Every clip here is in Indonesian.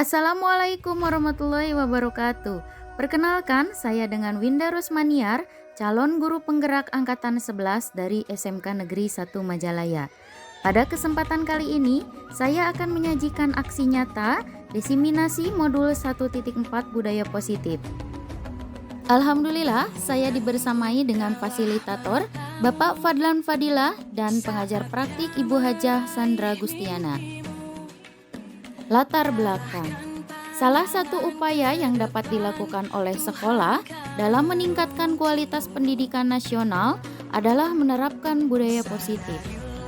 Assalamualaikum warahmatullahi wabarakatuh. Perkenalkan, saya dengan Winda Rusmaniar, calon guru penggerak angkatan 11 dari SMK Negeri 1 Majalaya. Pada kesempatan kali ini, saya akan menyajikan aksi nyata desiminasi modul 1.4 budaya positif. Alhamdulillah, saya dibersamai dengan fasilitator Bapak Fadlan Fadilah dan pengajar praktik Ibu Hajah Sandra Gustiana. Latar belakang. Salah satu upaya yang dapat dilakukan oleh sekolah dalam meningkatkan kualitas pendidikan nasional adalah menerapkan budaya positif.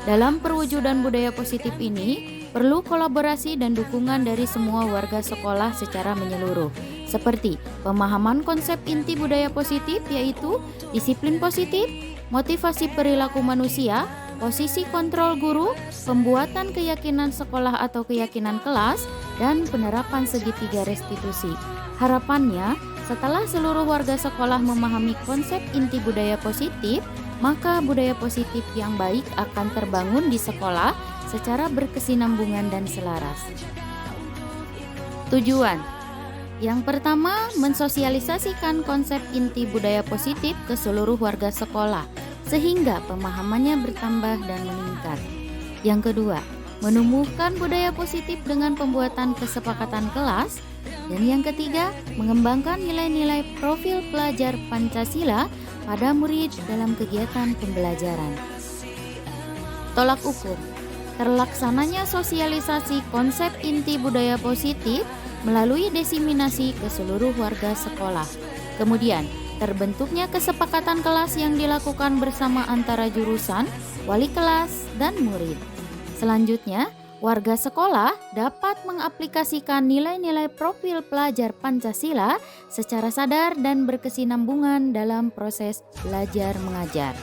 Dalam perwujudan budaya positif ini, perlu kolaborasi dan dukungan dari semua warga sekolah secara menyeluruh, seperti pemahaman konsep inti budaya positif yaitu disiplin positif, motivasi perilaku manusia, posisi kontrol guru, pembuatan keyakinan sekolah atau keyakinan kelas, dan penerapan segitiga restitusi. Harapannya, setelah seluruh warga sekolah memahami konsep inti budaya positif, maka budaya positif yang baik akan terbangun di sekolah secara berkesinambungan dan selaras. Tujuan. Yang pertama, mensosialisasikan konsep inti budaya positif ke seluruh warga sekolah, sehingga pemahamannya bertambah dan meningkat. Yang kedua, menumbuhkan budaya positif dengan pembuatan kesepakatan kelas. Dan yang ketiga, mengembangkan nilai-nilai profil pelajar Pancasila pada murid dalam kegiatan pembelajaran. Tolak ukur. Terlaksananya sosialisasi konsep inti budaya positif melalui desiminasi ke seluruh warga sekolah. Kemudian, terbentuknya kesepakatan kelas yang dilakukan bersama antara jurusan, wali kelas, dan murid. Selanjutnya, warga sekolah dapat mengaplikasikan nilai-nilai profil pelajar Pancasila secara sadar dan berkesinambungan dalam proses belajar mengajar.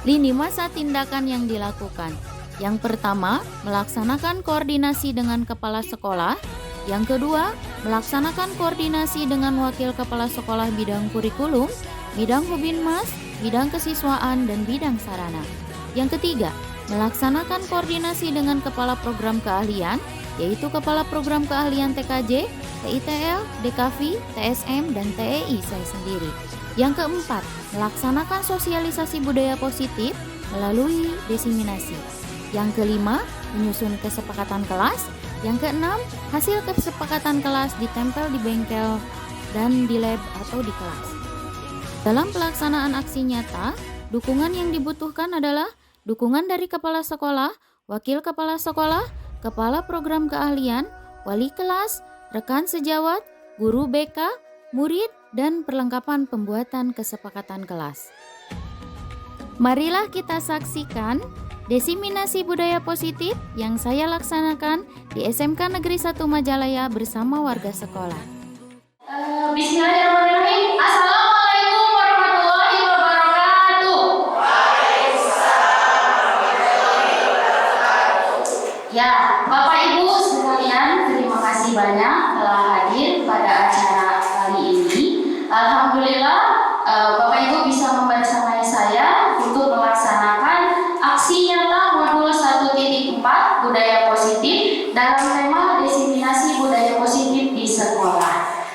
Lini masa tindakan yang dilakukan. Yang pertama, melaksanakan koordinasi dengan kepala sekolah. Yang kedua, melaksanakan koordinasi dengan wakil kepala sekolah bidang kurikulum, bidang Hubinmas, bidang kesiswaan, dan bidang sarana. Yang ketiga, melaksanakan koordinasi dengan kepala program keahlian, yaitu kepala program keahlian TKJ, TITL, DKV, TSM, dan TEI saya sendiri. Yang keempat, melaksanakan sosialisasi budaya positif melalui desiminasi. Yang kelima, menyusun kesepakatan kelas. Yang keenam, hasil kesepakatan kelas ditempel di bengkel dan di lab atau di kelas. Dalam pelaksanaan aksi nyata, dukungan yang dibutuhkan adalah dukungan dari kepala sekolah, wakil kepala sekolah, kepala program keahlian, wali kelas, rekan sejawat, guru BK, murid, dan perlengkapan pembuatan kesepakatan kelas. Marilah kita saksikan desiminasi budaya positif yang saya laksanakan di SMK Negeri 1 Majalaya bersama warga sekolah. Bismillahirrahmanirrahim. Assalamualaikum warahmatullahi wabarakatuh. Ya, Bapak Ibu sekalian, terima kasih banyak telah hadir pada acara kali ini. Alhamdulillah, Bapak Ibu bisa membersamai saya untuk melaksanakan aksi nyata modul 1.4 budaya positif dalam tema desiminasi budaya positif di sekolah.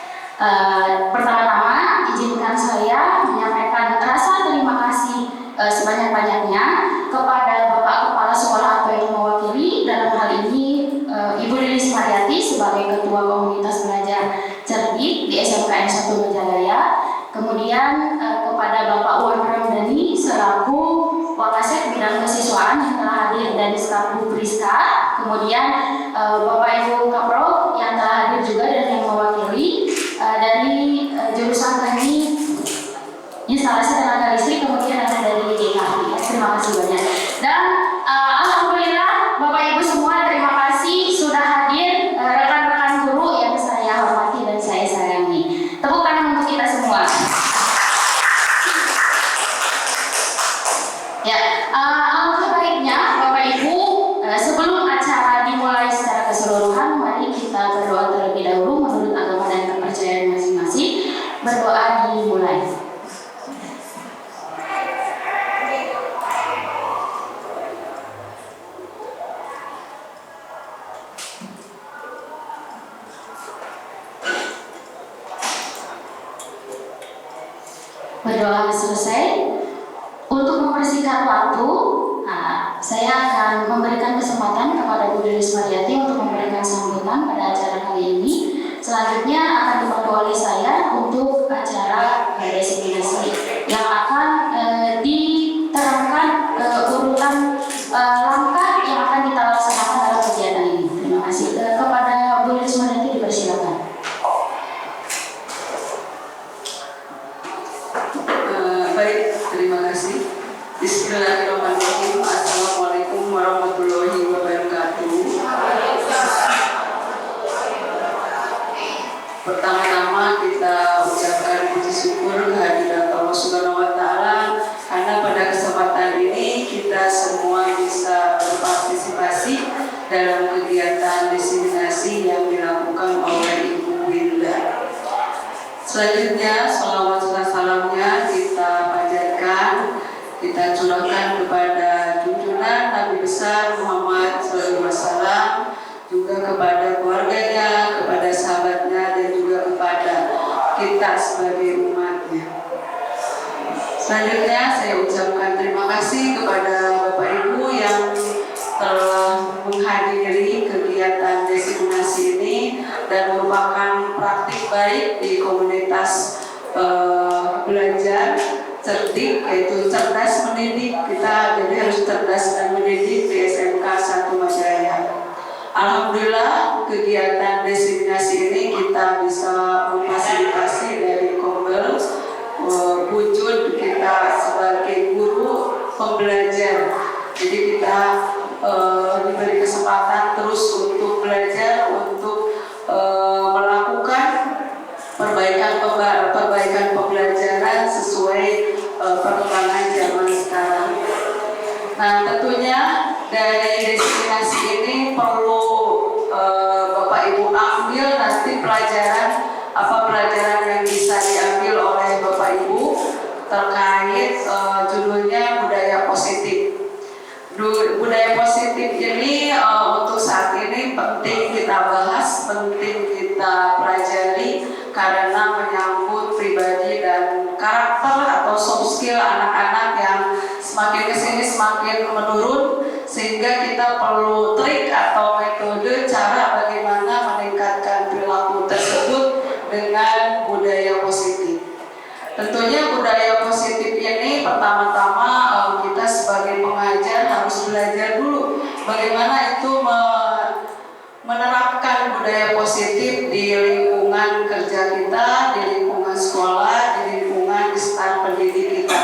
Pertama-tama izinkan saya menyampaikan rasa terima kasih sebanyak-banyaknya kepada Bapak Kepala Sekolah atau yang mewakili, dalam hal ini Ibu Lilis Mariati sebagai Ketua Komunitas Belajar Cerdik di SMKN 1 Majalaya, kemudian kepada Bapak Wan Ramdhani selaku Wakasek bidang kesiswaan yang telah hadir dari staf Bu Priska, kemudian Bapak Ibu Kapro yang telah hadir juga dan yang mewakili dari jurusan teknik instalasi tenaga listrik, kemudian ada dari DKV. Terima kasih banyak. Dan alhamdulillah Bapak Ibu semua, terima kasih sudah hadir, rekan-rekan guru yang saya hormati dan saya sayangi. Tepuk tangan untuk kita semua. Ya, alangkah baiknya Bapak Ibu, sebelum acara dimulai secara keseluruhan, mari kita Berdoa selesai. Untuk mempersingkat waktu, saya akan memberikan kesempatan kepada Bu Delis Mariati untuk memberikan sambutan pada acara kali ini. Selanjutnya akan dibantu oleh saya untuk acara designasi yang akan diterangkan urutan langkah yang akan kita laksanakan dalam kegiatan ini. Terima kasih. Kepada Bu Delis Mariati dipersilakan. Baik, terima kasih. Bismillahirrahmanirrahim. Assalamualaikum warahmatullahi wabarakatuh. Pertama-tama kita ucapkan puji syukur kehadirat Allah Subhanahu wa Ta'ala, karena pada kesempatan ini kita semua bisa berpartisipasi dalam kegiatan diseminasi yang dilakukan oleh Ibu Winda. Selanjutnya, salawat serta salamnya kita panjatkan, kita curahkan kepada junjungan Nabi besar Muhammad SAW, juga kepada keluarganya, kepada sahabatnya, dan juga kepada kita sebagai umatnya. Selanjutnya saya ucapkan terima kasih kepada Bapak Ibu yang telah menghadiri kegiatan designasi ini dan merupakan praktik baik di komunitas belajar cerdik, yaitu cerdas mendidik. Kita jadi harus cerdas dan mendidik di SMK 1 Majalaya. Alhamdulillah kegiatan designasi ini kita bisa memfasilitasi dari Kombel, wujud kita sebagai guru pembelajar. Jadi kita diberi kesempatan terus untuk belajar, untuk melakukan perbaikan pembelajaran sesuai perkembangan zaman sekarang. Nah, tentunya dari destinasi ini perlu Bapak Ibu ambil nanti pelajaran yang bisa diambil oleh Bapak Ibu terkait judulnya budaya positif. Budaya positif ini untuk saat ini penting kita bahas, penting kita pelajari karena menyangkut pribadi dan karakter atau soft skill anak-anak yang semakin kesini semakin menurun, sehingga kita perlu trik atau metode cara bagaimana meningkatkan perilaku tersebut dengan budaya positif. Tentunya budaya positif ini pertama-tama kita sebagai pengajar harus belajar dulu bagaimana itu menerapkan budaya positif di lingkungan kerja kita, di lingkungan sekolah, di lingkungan instansi pendidik kita.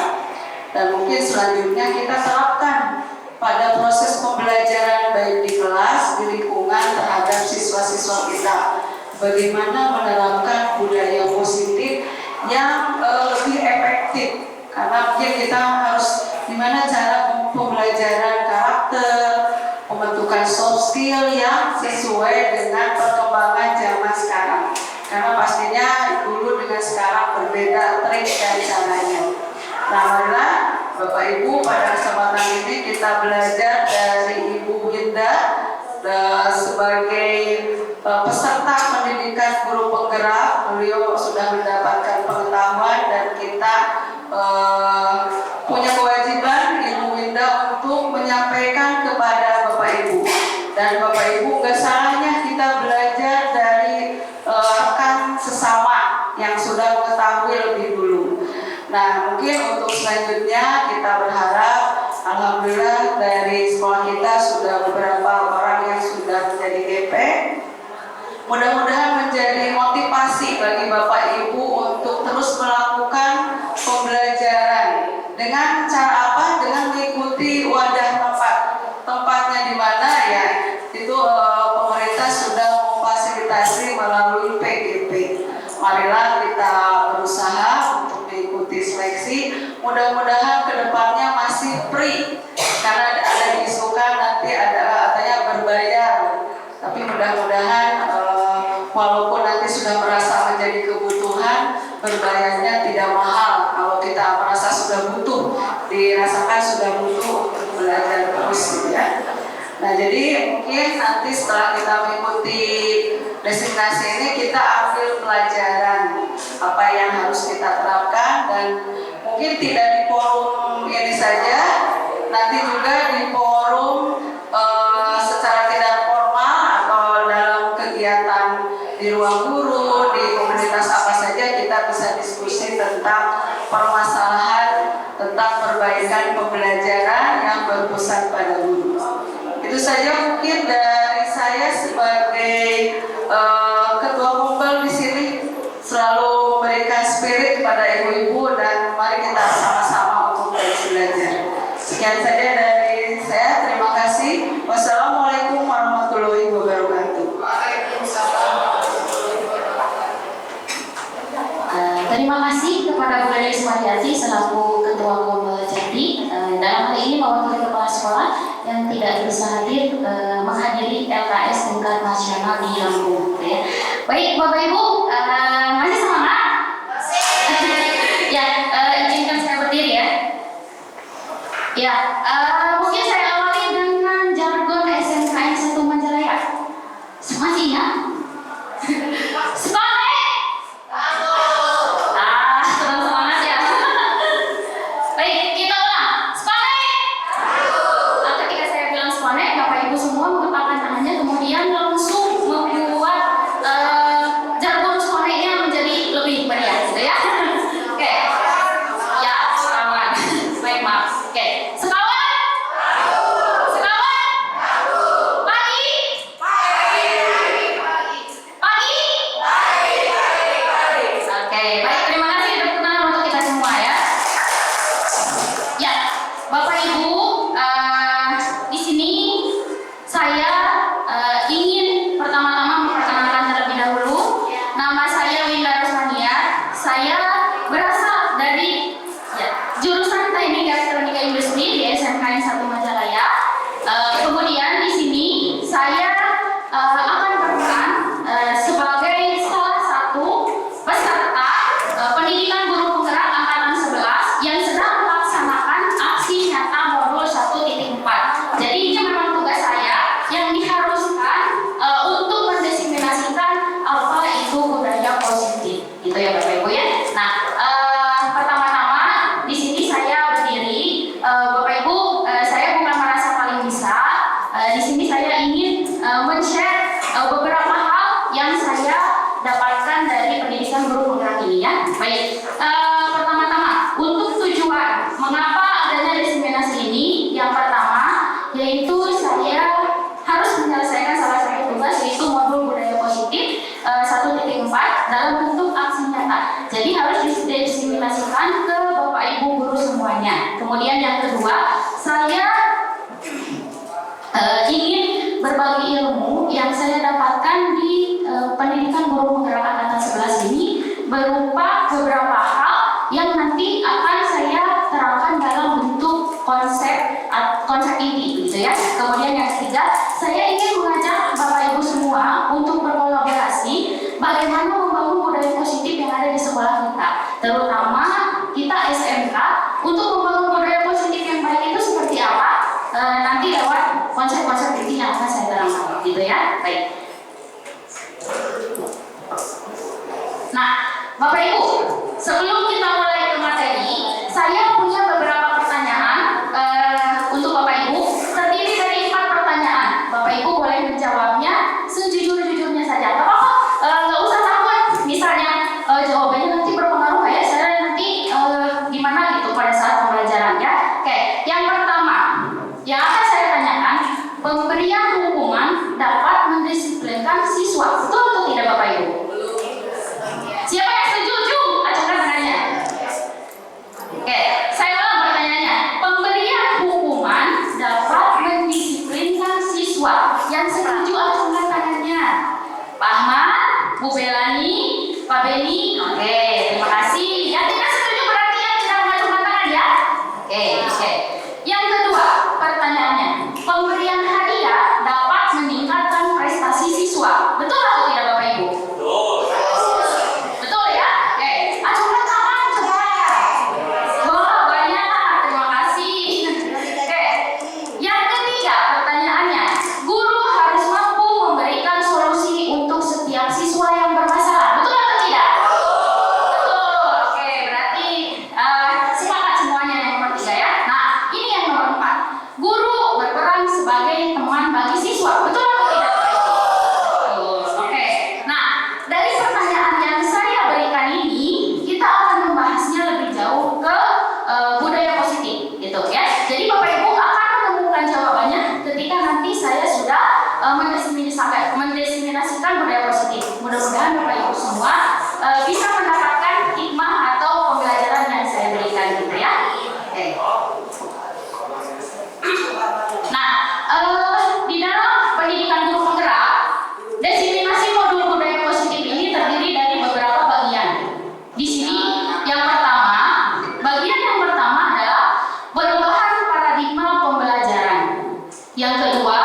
Dan mungkin selanjutnya kita terapkan pada proses pembelajaran baik di kelas, di lingkungan terhadap siswa-siswa kita. Bagaimana menerapkan budaya positif yang lebih efektif, karena mungkin kita harus gimana cara pembelajaran karakter, pembentukan soft skill yang sesuai dengan perkembangan zaman sekarang, karena pastinya dulu dengan sekarang berbeda trik dan caranya. Nah, marilah Bapak Ibu pada kesempatan ini kita belajar dari Ibu Winda sebagai peserta pendidikan guru penggerak. Beliau sudah mendapatkan pengetahuan dan kita punya kewajiban Ibu Winda untuk menyampaikan kepada Bapak Ibu. Dan Bapak Ibu gak salahnya kita belajar dari rekan sesama yang sudah mengetahui lebih dulu. Nah, mungkin untuk selanjutnya kita berharap, alhamdulillah dari sekolah kita sudah beberapa orang yang sudah menjadi GP. Mudah-mudahan menjadi motivasi bagi Bapak Ibu untuk terus melakukan pembelajaran. Dengan cara apa? Dengan mengikuti wadah tempatnya di mana ya, itu pemerintah sudah memfasilitasi melalui PGP. Marilah kita berusaha untuk mengikuti seleksi. Mudah-mudahan kedepannya masih free, karena ada diisukan nanti katanya berbayar. Tapi mudah-mudahan walaupun nanti sudah merasa menjadi kebutuhan, berbayarnya tidak mahal. Kalau kita merasa sudah butuh, dirasakan sudah butuh untuk belajar terus ya. Nah, jadi mungkin nanti setelah kita mengikuti designasi ini, kita ambil pelajaran apa yang harus kita terapkan, dan mungkin tidak di forum ini saja, nanti juga di forum secara tidak formal atau dalam kegiatan di ruang guru, di komunitas apa saja kita bisa diskusi tentang permasalahan tentang perbaikan pembelajaran yang berpusat pada guru. Itu saja mungkin dari saya sebagai ketua Kombel di sini, selalu memberikan spirit kepada ibu-ibu dan mari kita sama-sama untuk terus belajar. Sekian saja dari saya. Terima kasih. Wassalamualaikum warahmatullahi wabarakatuh. Terima kasih kepada Bu Delis Mariati selaku Ketua Kombel Jati. Dalam hal ini mewakili kepala sekolah yang tidak bisa hadir menghadiri LKS tingkat nasional di Lampung. Ya. Baik Bapak Ibu, masih semangat? Ya, izinkan saya berdiri ya. Ya, mungkin saya awali dengan jargon SMKN 1 Majalaya. Masih ingat? Kemudian yang kedua, saya ingin berbagi ilmu yang saya dapatkan di pendidikan guru penggerak angkatan 11 ini berupa beberapa hal yang nanti akan saya terapkan dalam bentuk konsep inti, gitu ya. Kemudian yang ketiga, saya ingin mengajak Bapak Ibu semua untuk berkolaborasi bagaimana membangun budaya positif yang ada di sekolah kita, terutama kita SMK untuk membangun budaya positif yang baik itu seperti apa? Nanti lewat konsep-konsep inti yang akan saya terangkan, gitu ya. Baik. Nah, Bapak Ibu, sebelum kita mulai ke materi, saya punya beberapa pertanyaan untuk Bapak Ibu, terdiri dari 4 pertanyaan. Bapak Ibu boleh menjawabnya sejujur-jujurnya saja. Gak apa-apa, nggak usah takut. Misalnya jawabannya nanti berpengaruh ya, saya nanti gimana gitu pada saat pembelajaran ya. Oke, yang pertama, yang akan saya tanyakan, pemberian hukuman dapat mendisiplinkan siswa, betul atau tidak Bapak Ibu? Siapa yang setuju? Acungkan tangannya. Oke, saya ulang pertanyaannya. Pemberian hukuman dapat mendisiplinkan siswa. Yang setuju acungkan tangannya. Pak Ahmad, Bu Belani, Pak Beni. Oke, terima kasih. Yang tidak setuju berarti yang tidak mengacungkan tangan ya. Oke. Yang kedua, pertanyaannya. Pemberian hadiah dapat meningkatkan prestasi siswa. Betul atau tidak Bapak Ibu? Betul ya? Oke, acungkan tangan coba. Wah, banyak. Terima kasih. Oke. Yang ketiga, pertanyaannya. Guru harus mampu memberikan solusi untuk setiap siswa yang bermasalah. mengimplementasikan budaya positif. Mudah-mudahan Bapak Ibu semua bisa mendapatkan hikmah atau pembelajaran yang saya berikan gitu ya. Oke. Nah, di dalam pendidikan guru penggerak, desiminasi modul budaya positif ini terdiri dari beberapa bagian. Di sini yang pertama, bagian yang pertama adalah perubahan paradigma pembelajaran. Yang kedua,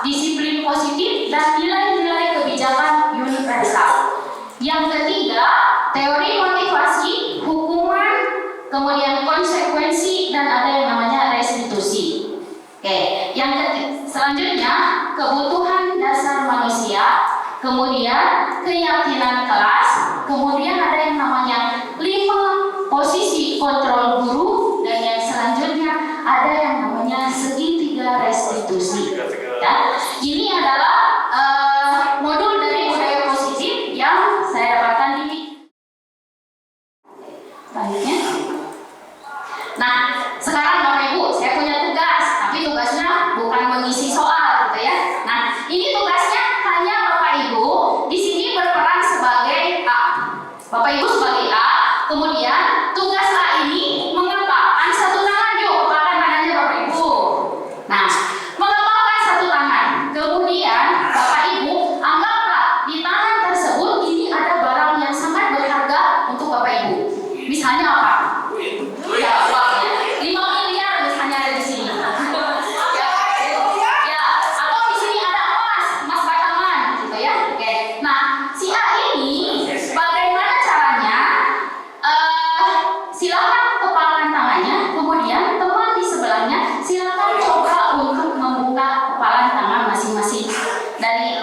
disiplin positif dan nilai-nilai kebijakan universal. Yang ketiga, teori motivasi, hukuman, kemudian konsekuensi, dan ada yang namanya restitusi. Oke, selanjutnya kebutuhan dasar manusia, kemudian keyakinan kelas, kemudian ada yang namanya 5 posisi kontrol guru, dan yang selanjutnya ada yang namanya segitiga restitusi. Ya, ini adalah modul dari budaya positif yang saya dapatkan di selanjutnya. Nah, sekarang Bapak Ibu, saya punya tugas, tapi tugasnya bukan mengisi soal, gitu ya. Nah, ini tugasnya hanya Bapak Ibu di sini berperan sebagai A. Bapak Ibu sebagai A, kemudian tugas A ini mengepakkan satu tangan, yuk, kepakkan tangannya Bapak Ibu. Nah, mengepakkan satu tangan, kemudian Bapak Ibu anggaplah di tangan tersebut ini ada barang yang sangat berharga untuk Bapak Ibu. Misalnya apa? Ya, uangnya 5 miliar misalnya ada di sini. Ya, atau di sini ada emas batangan gitu ya. Oke. Nah, si A ini bagaimana caranya? Silakan kepalkan tangannya, kemudian teman di sebelahnya silakan coba untuk membuka kepalan tangan masing-masing dari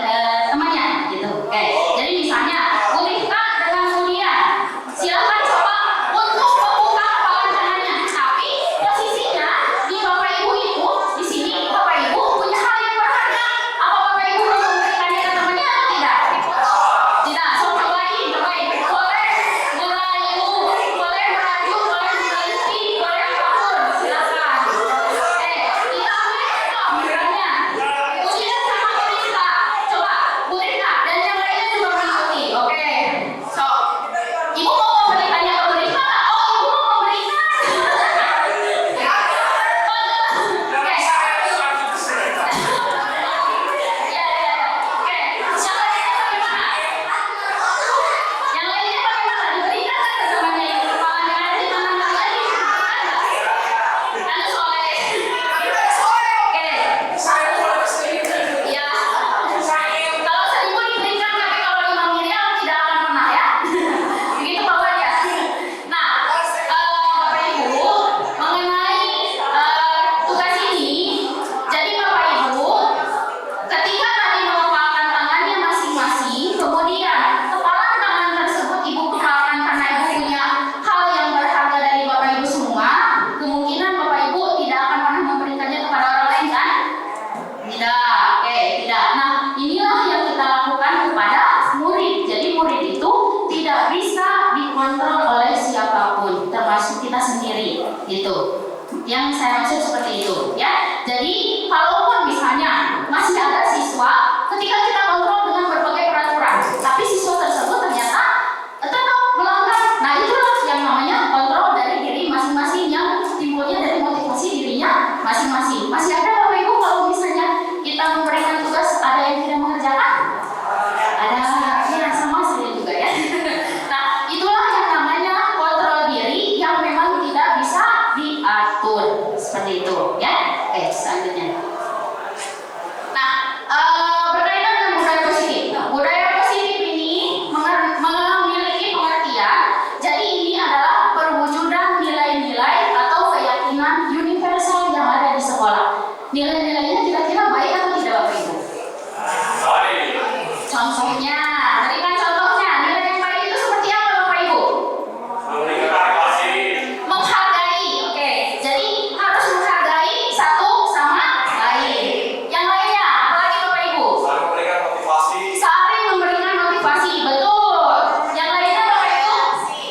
temannya gitu. Oke. Jadi misalnya Bu Rifka dengan Mulia, silakan coba untuk membuka kepalan tangannya. Tapi posisinya di Bapak Ibu itu di sini Bapak Ibu punya hal yang berharga. Apa Bapak Ibu mau memberikannya ke temannya atau tidak? Tidak. So, cobain. Boleh merayu, boleh merayu, boleh meneliti, boleh apapun. Silakan. Kita ambilnya. Kemudian sama Bu Rifka. Coba Bu Rifka dan yang lainnya juga mengikuti. Oke. So, Ibu mau memberikannya ke Bu Rifka nggak? Oh, Ibu mau memberikan. Oke. Ya. Oke. Yang lainnya bagaimana? Yang lainnya bagaimana? Diberikan kan ke temannya itu kepalanya ada di tangan kalian? Anu soleh. Oke. Ya. Kalau 1.000 diberikan, tapi kalau 5 miliar tidak akan pernah ya. Begitu Bapak ya. Nah, Bapak Ibu mengenai tugas ini, jadi Bapak Ibu ketika tadi mengepalkan tangannya masing-masing, kemudian kepalan tangan tersebut Ibu kepalkan karena Ibu punya hal yang berharga dari Bapak Ibu semua, kemungkinan Bapak Ibu tidak akan pernah memberikannya kepada orang lain kan? Tidak. Oke, tidak. Nah, inilah yang kita lakukan kepada murid. Jadi murid itu tidak bisa dikontrol oleh siapapun, termasuk kita sendiri, gitu. Yang saya maksud seperti itu, ya. Jadi, kalaupun misalnya masih ada siswa, ketika kita kontrol dengan berbagai peraturan, tapi siswa tersebut ternyata tetap melanggar. Nah, itulah yang namanya kontrol dari diri masing-masing yang timbulnya dari motivasi dirinya masing-masing. Masih ada Bapak Ibu kalau misalnya kita memberikan tugas ada yang tidak mengerjakan? Ada, ya sama saya juga ya. Nah, itulah yang namanya kontrol diri yang memang tidak bisa diatur seperti itu, ya. Oke, selanjutnya. Nah, berkaitan dengan budaya positif. Budaya positif ini memiliki pengertian. Jadi ini adalah perwujudan nilai-nilai atau keyakinan universal yang ada di sekolah. Nilai-nilainya kira-kira baik atau tidak Bapak Ibu? Contohnya, berikan contohnya. Nilai yang baik itu seperti apa Bapak Ibu? Menghargai. Oke. Jadi harus menghargai satu sama lain. Yang lainnya, apalagi Bapak Ibu? Saling memberikan motivasi. Betul. Yang lainnya Bapak Ibu?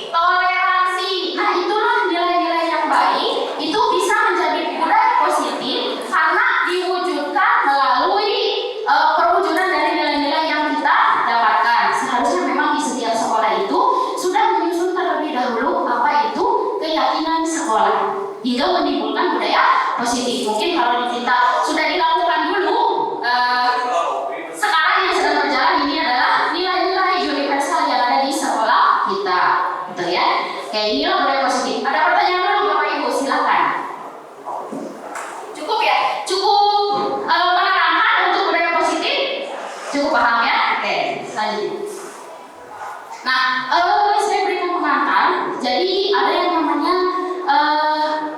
Toleransi. Nah, itulah nilai-nilai yang baik. Itu bisa menjadi budaya positif karena diwujudkan melalui perwujudan dari nilai-nilai yang kita Oke, inilah budaya positif. Ada pertanyaan belum Bapak Ibu? Silakan. Cukup ya? Cukup menerangkan untuk budaya positif? Cukup paham ya? Oke, selanjutnya. Nah, saya berikan pengantar. Jadi ada yang namanya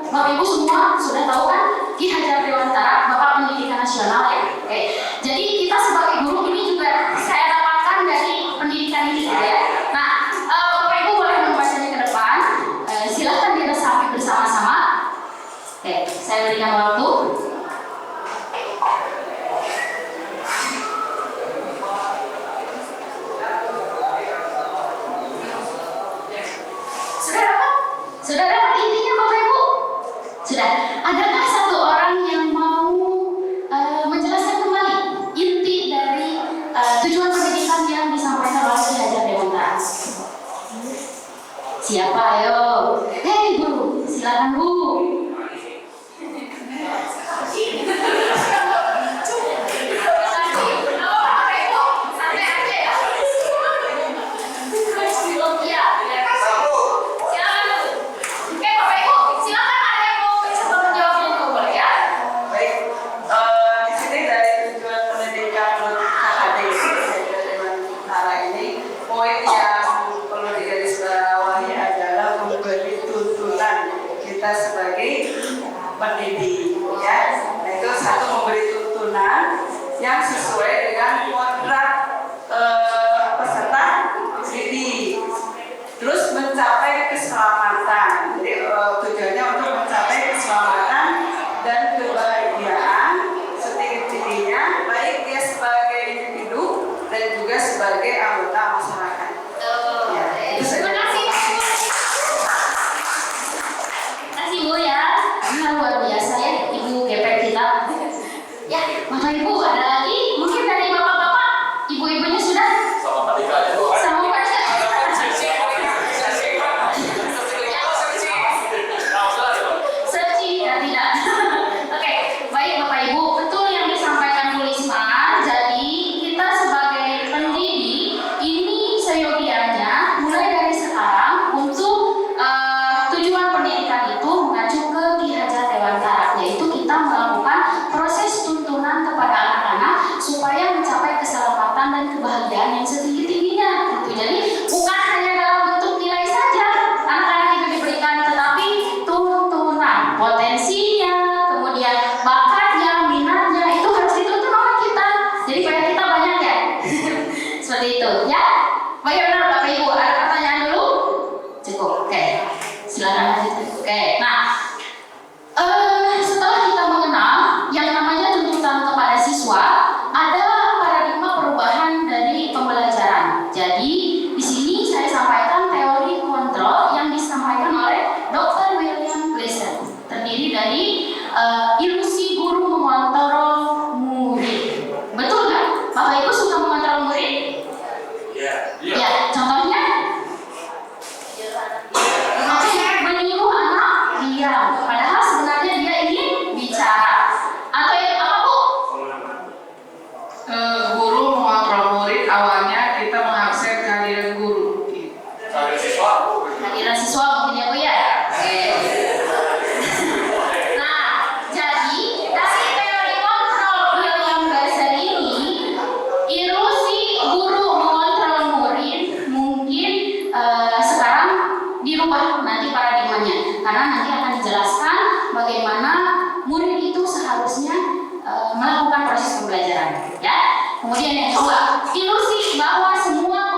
Bapak Ibu semua sudah tahu kan Ki Hajar Dewantara, Bapak Pendidikan Nasional ya. Oke. Jadi kita sebagai guru ini juga saya dapatkan dari pendidikan ini gitu ya. Nah, Bapak Ibu boleh membacanya ke depan. Silakan diresapi bersama-sama. Oke, saya berikan waktu. Sudah dapat intinya Bapak Ibu? Sudah. Adakah satu orang yang mau menjelaskan kembali inti dari tujuan pendidikan yang disampaikan oleh Ki Hajar Dewantara? Siapa? Ayo. Hei Bu, silakan Bu. Kita sebagai pendidik ya, nah itu satu memberi tuntunan yang sesuai dengan kodrat peserta didik, terus mencapai keselamatan. Jadi tujuannya untuk mencapai keselamatan dan kebahagiaan setinggi-tingginya, baik dia sebagai individu dan juga sebagai anggota masyarakat. Ya, itu saja. Ibu ya, luar biasa ya Ibu gepek kita. Ya, Bapak Ibu ada lagi? Mungkin dari bapak-bapak, ibu-ibunya sudah? Sama aja. Sama aja. Searching ya tidak. Oke, baik Bapak Ibu, betul yang disampaikan Bu Lisma. Jadi kita sebagai pendidik ini seyogianya mulai dari sekarang untuk tujuan pendidikan itu mengacu ke Ki Hajar Dewantara, yaitu kita melakukan proses tuntunan kepada anak-anak supaya mencapai keselamatan dan kebahagiaan yang setinggi-tingginya gitu. Jadi bukan hanya dalam bentuk nilai saja anak-anak itu diberikan, tetapi tuntunan potensinya, kemudian bakatnya, minatnya itu harus dituntun oleh kita. Jadi PR kita banyak ya. Seperti itu ya. Bagaimana Bapak Ibu? Ada pertanyaan dulu? Cukup. Oke. Silakan lanjut. Oke, nah setelah kita mengenal yang namanya tuntutan kepada siswa, ada paradigma perubahan dari pembelajaran. Jadi di sini saya sampaikan teori kontrol yang disampaikan oleh Dr. William Gleason, terdiri dari ilusi guru mengontrol murid. Betul nggak? Bapak Ibu suka mengontrol murid? Ya, contohnya? Menyuruh anak diam, padahal sebenarnya dia ingin bicara. Atau yang apa Bu? Guru mengontrol murid, awalnya kita mengakses kehadiran guru. Kehadiran siswa mungkin ya Bu ya? Oke. Nah, jadi dari teori kontrol William Gleason ini, ilusi guru mengontrol murid mungkin sekarang dirubah nanti paradigmanya, karena nanti akan dijelaskan bagaimana murid itu seharusnya melakukan proses pembelajaran ya. Kemudian yang kedua, ilusi bahwa semua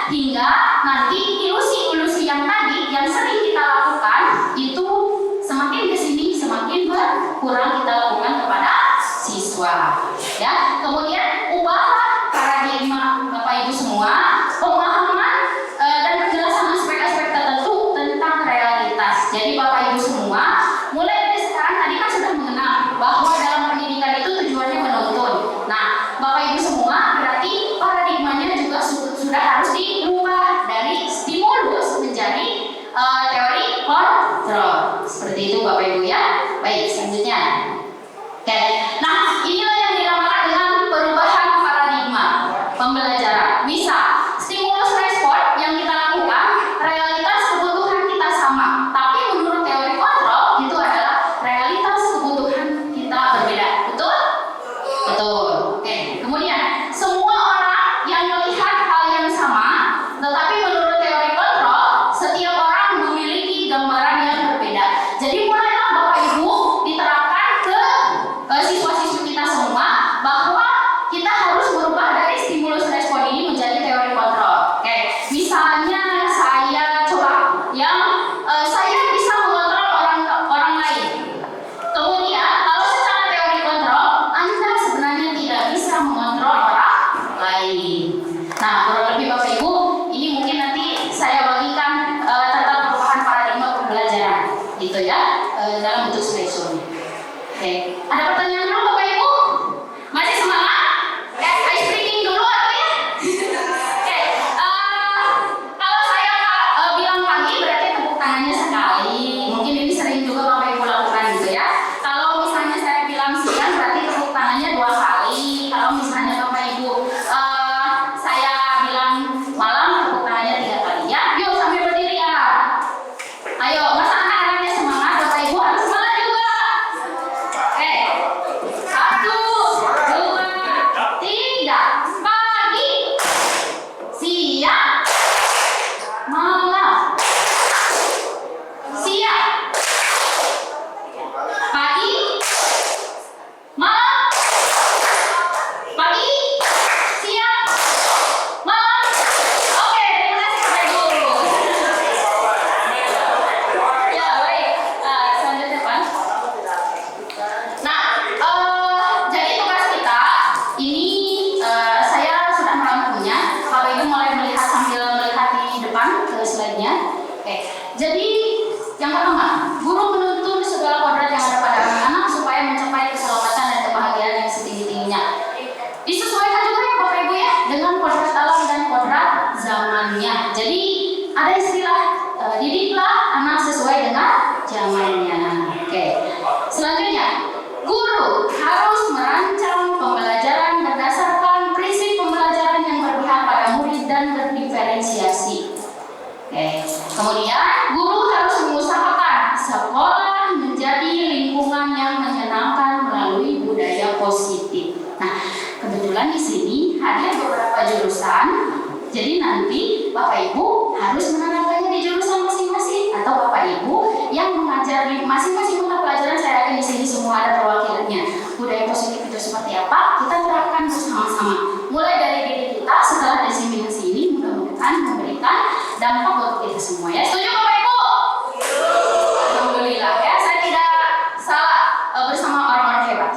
hingga nanti ilusi-ilusi yang tadi yang sering kita lakukan itu semakin kesini semakin berkurang kita lakukan kepada siswa. Ya, kemudian ubahlah paradigma Bapak Ibu semua, pemahaman dan penjelasan aspek-aspek tertentu tentang realitas. Jadi Bapak Ibu semua, mulai dari sekarang tadi kan sudah mengenal bahwa dalam pendidikan itu tujuannya menuntun. Nah, Bapak Ibu semua berarti paradigmanya juga sudah harus diubah dari stimulus menjadi teori kontrol. Seperti itu Bapak Ibu ya. Baik, selanjutnya. Oke. Nah, inilah yang dinamakan dengan perubahan paradigma pembelajaran. Bisa stimulus respon yang kita lakukan, realitas kebutuhan kita sama. Tapi menurut teori kontrol itu adalah realitas kebutuhan kita berbeda. Betul? Betul. Oke. Kemudian semua orang yang melihat hal yang sama, tetapi menurut teori kontrol, setiap orang memiliki gambaran yang berbeda. Jadi mulailah Bapak Ibu diterapkan ke siswa-siswi kita semua bahwa kita harus berubah dari stimulus respon ini menjadi teori kontrol. Oke. Misalnya saya coba yang saya bisa mengontrol orang lain. Kemudian kalau secara teori kontrol, Anda sebenarnya tidak bisa mengontrol orang lain. Nah, kurang lebih Bapak Ibu, ini mungkin nanti saya bagikan tentang perubahan paradigma pembelajaran, gitu ya, dalam bentuk slideshow. Oke, ada pertanyaan dulu Bapak Ibu? Masih semangat? Ice breaking dulu atau ya? Oke, kalau saya bilang pagi berarti tepuk tangannya sekali. Mungkin ini sering juga Bapak Ibu lakukan gitu ya. Kalau misalnya saya bilang siang berarti tepuk tangannya 2 kali. Kalau misalnya Bapak Ibu saya bilang malam tepuk tangannya 3 kali ya. Yuk sambil berdiri ya. Ayo, masa anak-anaknya semangat, Bapak Ibu harus semangat juga. Oke, 1, 2, 3. Pagi, siang, malam. Siang, pagi, malam. Pagi, siang, malam. Oke, terima kasih Bapak Ibu. Ya, baik. Selanjutnya Pak. Nah, jadi tugas kita ini saya sudah merangkumnya. Bapak Ibu mulai melihat sambil melihat di depan ke slide-nya. Oke. Jadi yang pertama, guru menuntun segala kodrat yang ada pada anak-anak supaya mencapai keselamatan dan kebahagiaan yang setinggi-tingginya. Disesuaikan juga ya Bapak Ibu ya dengan kodrat alam dan kodrat zamannya. Jadi ada istilah didiklah anak sesuai dengan zamannya. Oke. Selanjutnya, guru harus merancang pembelajaran berdasarkan prinsip pembelajaran yang berpihak pada murid dan berdiferensiasi. Oke. Kemudian, guru harus mengusahakan sekolah menjadi lingkungan yang menyenangkan melalui budaya positif. Nah, kebetulan di sini hadir beberapa jurusan. Jadi nanti Bapak Ibu harus menerapkannya di jurusan masing-masing atau Bapak Ibu yang mengajar di masing-masing mata pelajaran. Saya yakin di sini semua ada perwakilannya. Budaya positif itu seperti apa? Kita terapkan bersama-sama. Mulai dari diri kita setelah diseminasi ini mudah-mudahan memberikan dampak untuk kita semua ya. Setuju Bapak Ibu? Alhamdulillah ya, saya tidak salah bersama orang-orang hebat.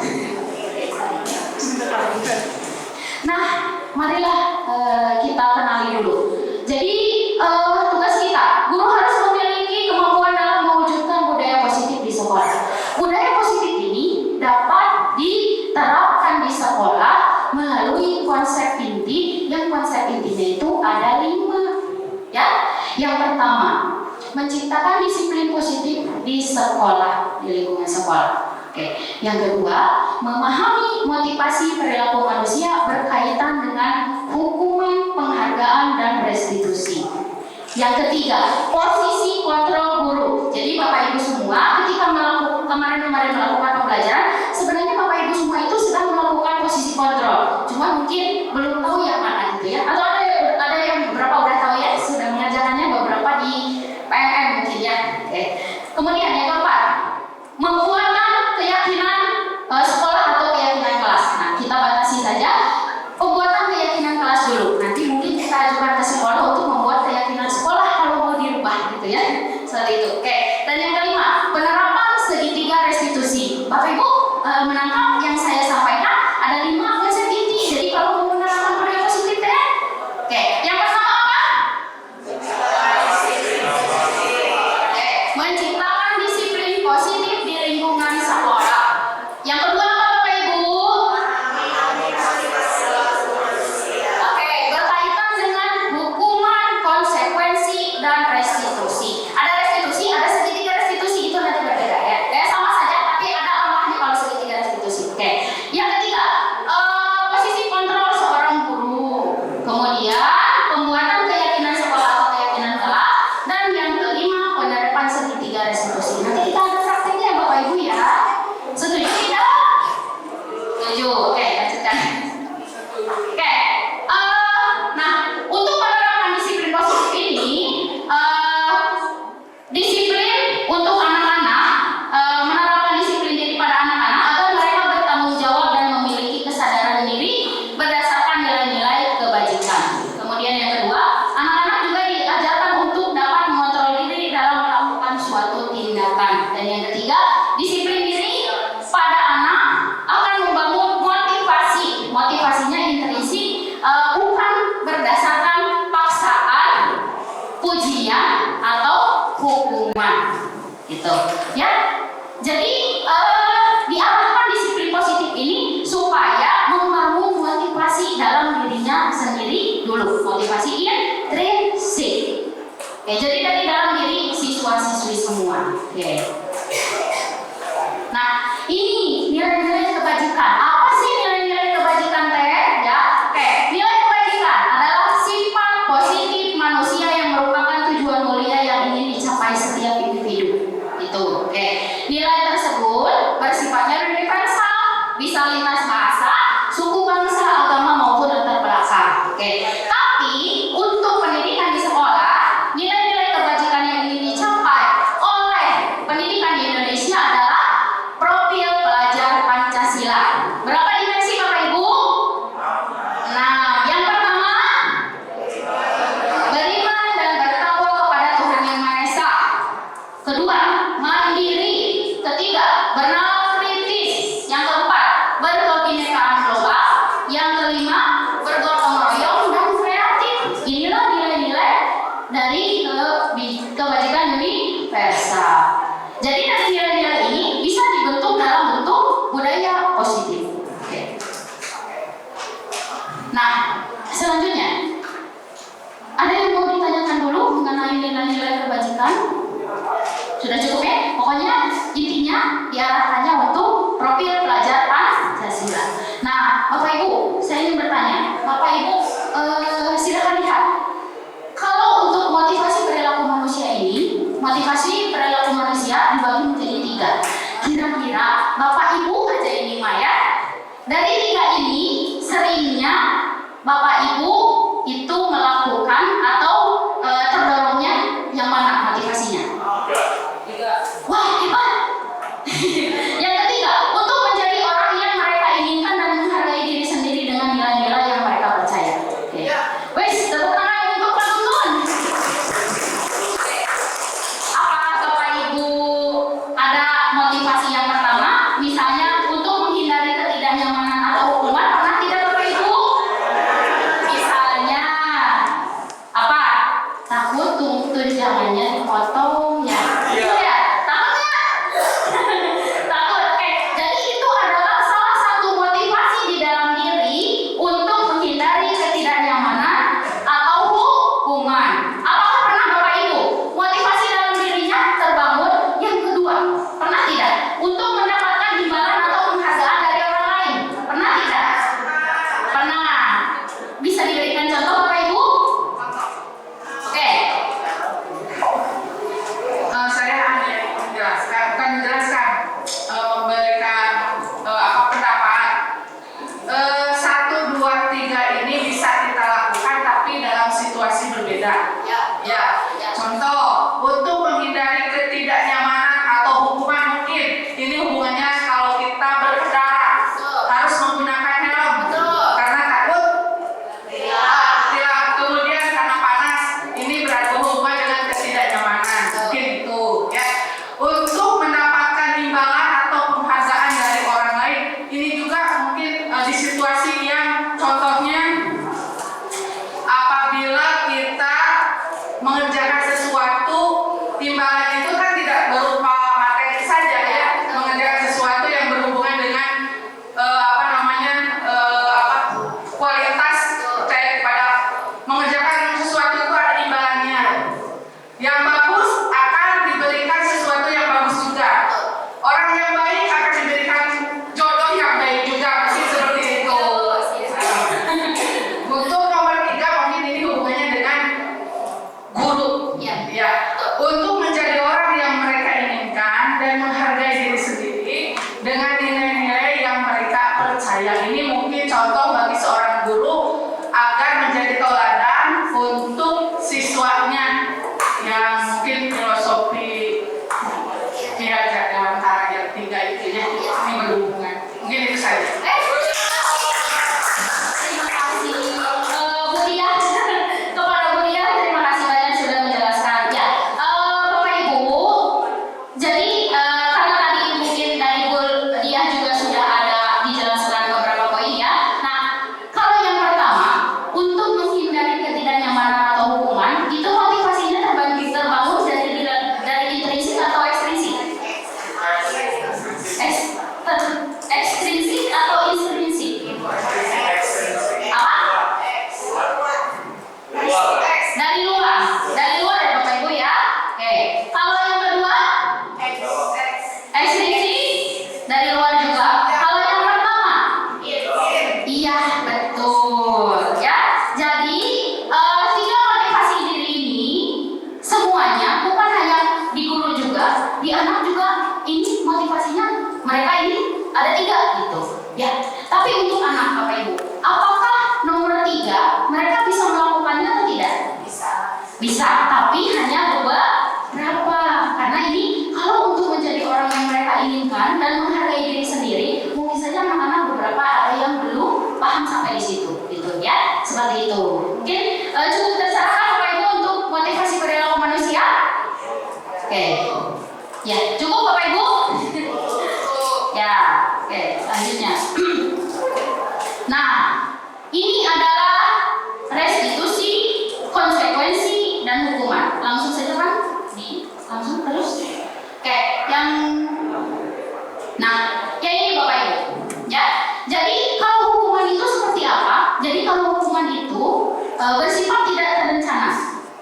Nah, marilah kita kenali dulu. Jadi tugas kita, guru harus memiliki kemampuan dalam mewujudkan budaya positif di sekolah. Budaya positif ini dapat diterapkan di sekolah melalui konsep inti, yang konsep intinya itu ada 5. Ya, yang pertama, menciptakan disiplin positif di sekolah, di lingkungan sekolah. Oke. Yang kedua, memahami motivasi perilaku manusia berkaitan dengan hukuman, penghargaan, dan restitusi. Yang ketiga, posisi kontrol guru. Jadi Bapak Ibu semua ketika kemarin melakukan pembelajaran, sebenarnya Bapak Ibu semua itu sedang melakukan posisi kontrol. Cuma mungkin belum tahu yang mana gitu ya. Atau ada yang beberapa udah tahu ya, sudah mengerjakannya beberapa di PMM mungkin ya. Oke. Kemudian yang keempat, membuatkan keyakinan sekolah atau keyakinan kelas. Nah, kita batasi saja pembuatan keyakinan kelas dulu. Nanti mungkin kita ajukan ke sekolah untuk Yang kedua apa Bapak Ibu? Oke, berkaitan dengan hukuman, konsekuensi, dan restitusi. Ada restitusi, ada segitiga restitusi, itu nanti berbeda ya. Sama saja, tapi ada amahnya kalau segitiga restitusi. Oke. Yang ketiga, posisi kontrol seorang guru. Kemudian pembuatan keyakinan sekolah atau keyakinan kelak. Dan yang kelima, penerapan segitiga restitusi. Nanti kita ada prakteknya Bapak Ibu ya. Setuju tidak? Setuju. Oke, lanjutkan. Oke. Nah, untuk penerapan disiplin positif ini, disiplin untuk anak-anak, menerapkan disiplin diri pada anak-anak agar mereka bertanggung jawab dan memiliki kesadaran diri berdasarkan nilai-nilai kebajikan. Kemudian yang kedua, anak-anak juga diajarkan untuk dapat mengontrol diri dalam melakukan suatu tindakan. Dan yang ketiga, disiplin diri pada anak akan membangun motivasi. Motivasinya intrinsik, bukan berdasarkan paksaan, pujian, atau hukuman. Gitu. Ya. Jadi diarahkan disiplin positif ini supaya membangun motivasi dalam dirinya sendiri dulu. Motivasi intrinsik. Oke, jadi dari dalam diri siswa-siswi semua. Oke. Nah, ini nilai-nilai kebajikan. Apa sih nilai-nilai kebajikan teh? Ya, oke. Nilai kebajikan adalah sifat positif manusia yang merupakan tujuan mulia yang ingin dicapai setiap individu. Itu, oke. Nilai tersebut bersifatnya universal, bisa lintas bahasa, suku, bangsa, agama maupun latar belakang. Oke. Tapi untuk pendidikan di sekolah, nilai-nilai kebajikan yang ingin dicapai oleh pendidikan di Indonesia adalah profil pelajar Pancasila. Berapa dimensi Bapak Ibu? Nah, yang pertama, beriman dan bertakwa kepada Tuhan Yang Maha Esa. Kedua, mandiri. Ketiga, bernalar kritis. Yang keempat, berkebinekaan global. Yang kelima, bergotong royong dan kreatif. Inilah nilai-nilai dari kebajikan universal. Jadi dari nilai-nilai ini bisa dibentuk dalam bentuk budaya positif. Oke. Nah, selanjutnya ada yang mau ditanyakan dulu mengenai nilai-nilai kebajikan? Sudah cukup ya? Pokoknya intinya diarahkannya untuk profil pelajar Pancasila. Nah, Bapak Ibu, saya ingin bertanya. Bapak Ibu, silakan lihat. Kalau untuk motivasi perilaku manusia ini, motivasi perilaku manusia dibagi menjadi 3. Kira-kira Bapak Ibu aja ini Maya, dari 3 ini seringnya Bapak Ibu itu melakukan atau terdorongnya yang mana motivasinya? Wah, hebat. Yang ketiga, untuk menjadi orang yang mereka inginkan dan menghargai diri sendiri dengan nilai-nilai yang mereka percaya. Oke. Wes, tepuk tangan untuk Pak Gungun. Apakah Bapak Ibu ada motivasi yang pertama, misalnya untuk menghindari ketidaknyamanan atau hukuman, pernah tidak Bapak Ibu? Misalnya apa? Takut tunjangannya dipotong ya. Iya. Takut nggak? Takut. Oke. Jadi itu adalah salah satu motivasi di dalam diri untuk menghindari ketidaknyamanan atau hukuman. Apakah pernah Bapak Ibu motivasi dalam dirinya terbangun? Yang kedua, pernah tidak? Untuk mendapatkan imbalan saya. Ini mungkin contoh bagi seorang guru agar menjadi teladan untuk siswanya yang mungkin filosofi diajar dalam cara yang tiga itu ya, ini berhubungan. Mungkin itu saja. Terima kasih Bu Diah. Kepada Bu Diah terima kasih banyak sudah menjelaskan. Ya, Bapak Ibu, jadi karena tadi mungkin dari Bu Diah juga sudah ada dijelaskan beberapa poin ya. Nah, kalau yang pertama untuk menghindari ketidaknyamanan atau hukuman itu motivasinya terbangun dari intrinsik atau ekstrinsik? Ekstrinsik atau intrinsik? Apa? Dari luar ya Bapak Ibu ya. Oke. Kalau yang kedua, ekstrinsik dari luar juga. Kalau yang pertama, iya betul ya. Jadi tiga motivasi diri ini semuanya bukan hanya di guru juga, di anak juga. Ini motivasinya mereka ini ada tiga gitu ya. Tapi untuk anak Bapak Ibu, apakah nomor 3 mereka bisa melakukannya atau tidak? Bisa, tapi hanya beberapa. Karena ini kalau untuk menjadi orang yang mereka inginkan dan menghargai diri sendiri, mungkin saja anak-anak beberapa ada yang belum paham sampai di situ, gitu ya. Seperti itu. Mungkin cukup tercerahkan Bapak Ibu untuk motivasi perilaku manusia. Oke. Ya, cukup Bapak Ibu. Ya, oke, selanjutnya. Nah, ini adalah restitusi, konsekuensi, dan hukuman. Langsung saja kan? Langsung terus. Oke, nah, ya ini Bapak Ibu. Ya, jadi kalau hukuman itu seperti apa? Jadi kalau hukuman itu bersifat tidak terencana,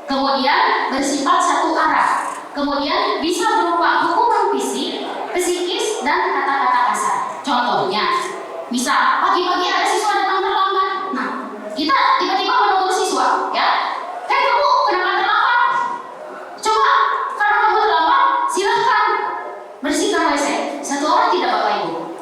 kemudian bersifat satu arah, kemudian bisa berupa hukuman fisik, psikis, dan kata-kata kasar. Contohnya, misal pagi-pagi ada siswa datang terlambat. Nah, kita tiba-tiba menegur siswa, ya. Kamu kenapa terlambat? Coba, karena kamu terlambat, silahkan bersihkan WC. Satu orang tidak Bapak Ibu?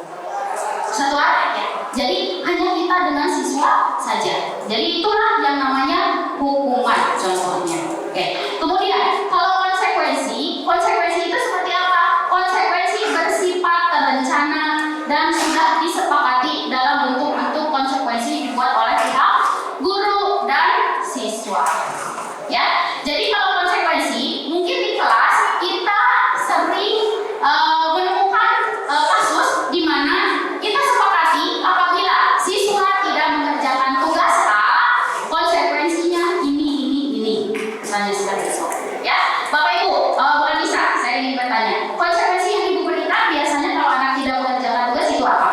Satu orang ya. Jadi hanya kita dengan siswa saja. Jadi itulah yang namanya hukuman contohnya. Oke. Kemudian kalau konsekuensi itu seperti apa? Konsekuensi bersifat terencana dan sudah disepakati dalam bentuk-bentuk konsekuensi dibuat oleh pihak guru dan siswa. Ya, jadi kalau konsekuensi mungkin di kelas kita sering menemukan kasus di mana kita sepakati apabila siswa tidak mengerjakan tugas A, konsekuensinya ini. Misalnya seperti itu. Ya, Bapak Ibu, bukan bisa, saya ingin bertanya. Konsekuensi yang Ibu berikan biasanya kalau anak tidak mengerjakan tugas itu apa?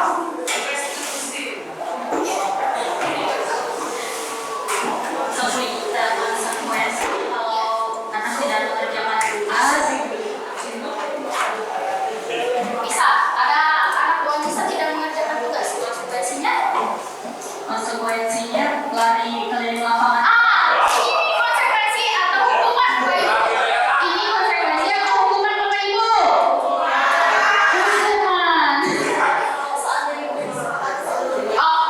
Konsekuensi kalau anak tidak mengerjakan tugas. Bisa, ada anak buah bisa tidak mengerjakan tugas. Konsekuensinya lari keliling lapangan. Ini konsekuensi atau hukuman Bapak Ibu? Ini konsekuensi atau hukuman Bapak Ibu? Hukuman.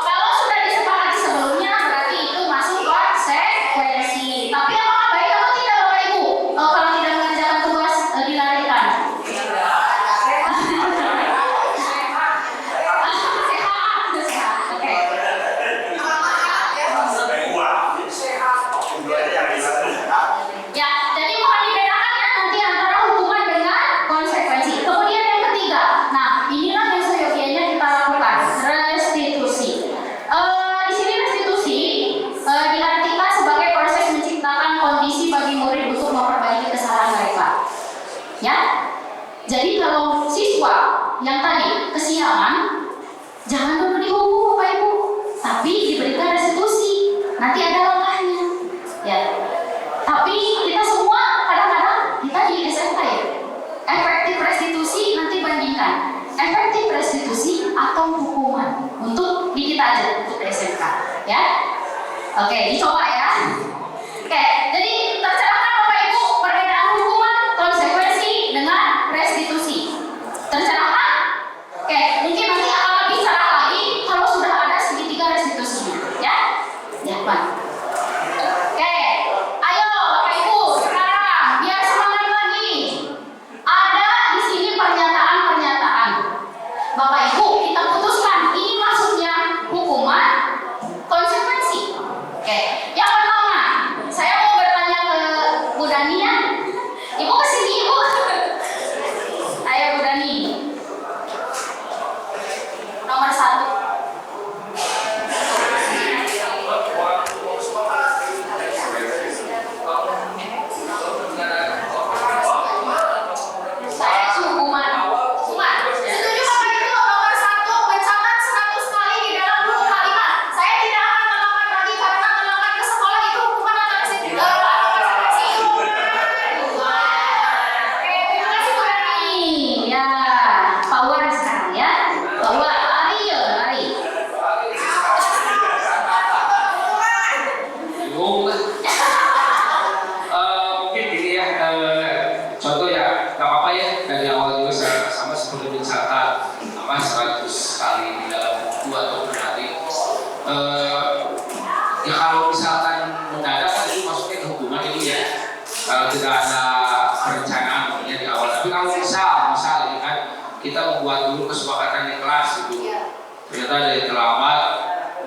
Kalau sudah disepakati sebelumnya berarti itu masuk konsekuensi. Tapi apakah baik atau tidak Bapak Ibu? Kalau tidak mengerjakan tugas dilarikan. Sehat. Oke. Ya, jadi mohon dibedakan ya nanti antara hukuman dengan konsekuensi. Kemudian yang ketiga, nah inilah yang seyogianya kita lakukan, restitusi. Di sini restitusi diartikan sebagai proses menciptakan kondisi bagi murid untuk memperbaiki kesalahan mereka. Ya, jadi kalau siswa yang tadi kesiangan, jangan dulu dihukum Bapak Ibu, tapi diberikan restitusi. Nanti ada langkahnya. Ya. Tapi kita semua kadang-kadang kita di SMK ya. Efektif restitusi nanti bandingkan. Efektif restitusi atau hukuman untuk di kita aja untuk SMK, ya. Oke, dicoba ya. Oke, jadi tercerahkan Bapak Ibu perbedaan hukuman, konsekuensi dengan restitusi. Tercerahkan? Oke, mungkin nanti akan lebih cerah lagi kalau misalkan 100 kali di dalam buku atau berarti ya kalau misalkan mendadak kan itu masuknya ke hukuman ini ya, kalau tidak ada perencanaan mungkin di awal. Tapi kalau misal ini kan kita membuat dulu kesepakatan di kelas gitu, ternyata dari terlambat,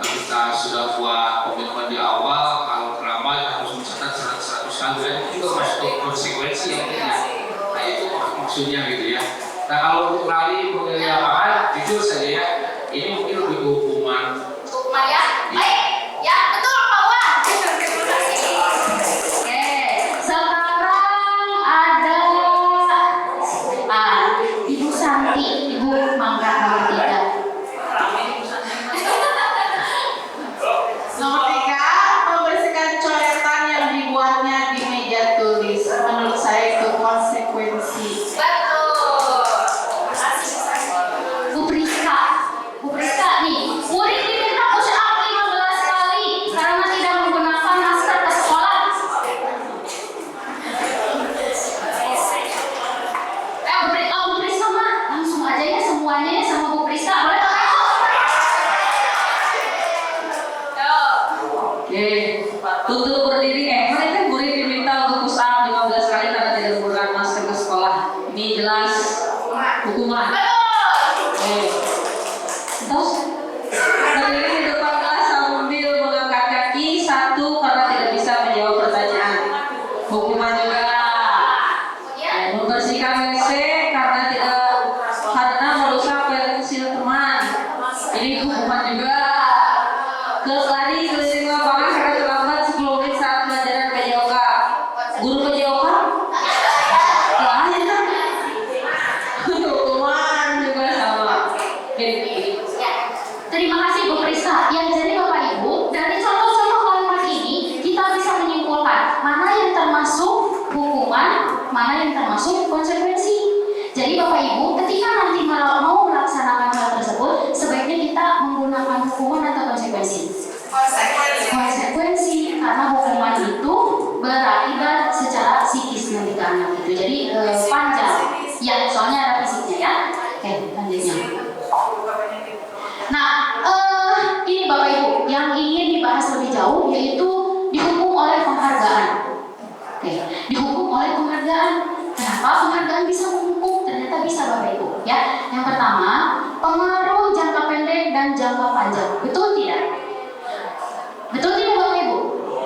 kita sudah buat komitmen di awal, kalau terlambat harus mencatat 100 kali, dan itu juga masuk ke konsekuensi yang ini. Nah itu maksudnya gitu ya. Nah kalau untuk rally pemilihan lapangan, jujur saja ya, ini mungkin lebih ke hukuman. Hukuman ya? Baik, ya betul Pak Wan. Terima kasih. Oke, sekarang ada Ibu Santi, Ibu Mangga nomor 3. Nomor 3, membersihkan coretan yang dibuatnya di meja tulis. Menurut saya itu konsekuensi. Betul. Bu Priska nih, murid diminta push up 15 kali karena tidak menggunakan masker ke sekolah. Bu Priska mah langsung aja ya semuanya ya sama Bu Priska. Boleh Pak? Oke, tutup berdiri. Mereka murid diminta untuk push up 15 kali karena tidak menggunakan masker ke sekolah. Ini jelas hukuman. Oke. Terus berdiri di depan kelas sambil mengangkat kaki 1 karena tidak bisa menjawab pertanyaan. Hukuman juga. Membersihkan WC karena merusak pensil teman. Ini hukuman juga. Lari keliling lapangan karena terlambat 10 menit saat pelajaran PJOK. Guru PJOK? Lain kan? Hukuman juga sama. Terima kasih Bu Priska. Ya, jadi Bapak Ibu, dari contoh-contoh kalimat ini kita bisa menyimpulkan mana yang termasuk hukuman, mana yang termasuk konsekuensi. Jadi Bapak Ibu, ketika nanti mau melaksanakan hal tersebut, sebaiknya kita menggunakan hukuman atau konsekuensi. Konsekuensi, karena hukuman itu berakibat secara psikis nanti ke anak itu. Jadi panjang. Ya, soalnya ada fisiknya ya. Oke, lanjutnya. Nah, ini Bapak Ibu yang ingin dibahas lebih jauh yaitu dihukum oleh penghargaan. Oke, dihukum oleh penghargaan. Kenapa penghargaan bisa menghukum? Ternyata bisa Bapak Ibu. Ya, yang pertama pengaruh jangka pendek dan jangka panjang. Betul tidak? Betul tidak Bapak Ibu?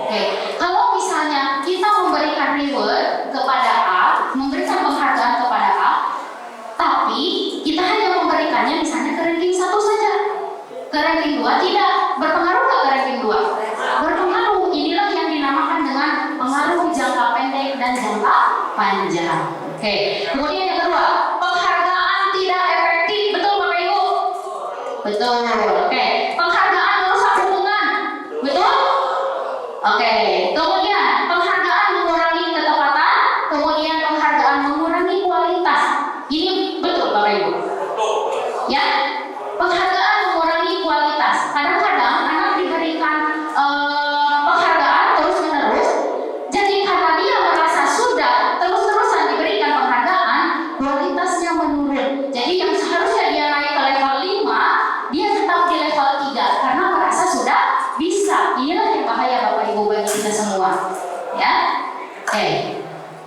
Oke, kalau misalnya kita memberikan reward kepada A, memberikan penghargaan kepada A, tapi kita hanya memberikannya misalnya ke ranking 1 saja. Ke ranking 2 tidak. Berpengaruh nggak ke ranking 2? Berpengaruh. Inilah yang dinamakan dengan pengaruh jangka pendek dan jangka panjang. Oke. Kemudian yang kedua, penghargaan tidak efektif. Betul Bapak Ibu? Betul. Oke. Penghargaan merusak hubungan. Betul? Oke. Kemudian penghargaan mengurangi ketepatan. Kemudian penghargaan mengurangi kualitas. Ini betul Bapak Ibu? Ya. Penghargaan mengurangi kualitas. Kadang-kadang anak diberikan penghargaan terus-menerus. Jadi karena dia merasa sudah terus-terusan diberikan penghargaan, kualitasnya menurun. Jadi yang seharusnya dia naik ke level 5, dia tetap di level 3 karena merasa sudah bisa. Inilah yang bahaya Bapak Ibu bagi kita semua. Ya. Oke.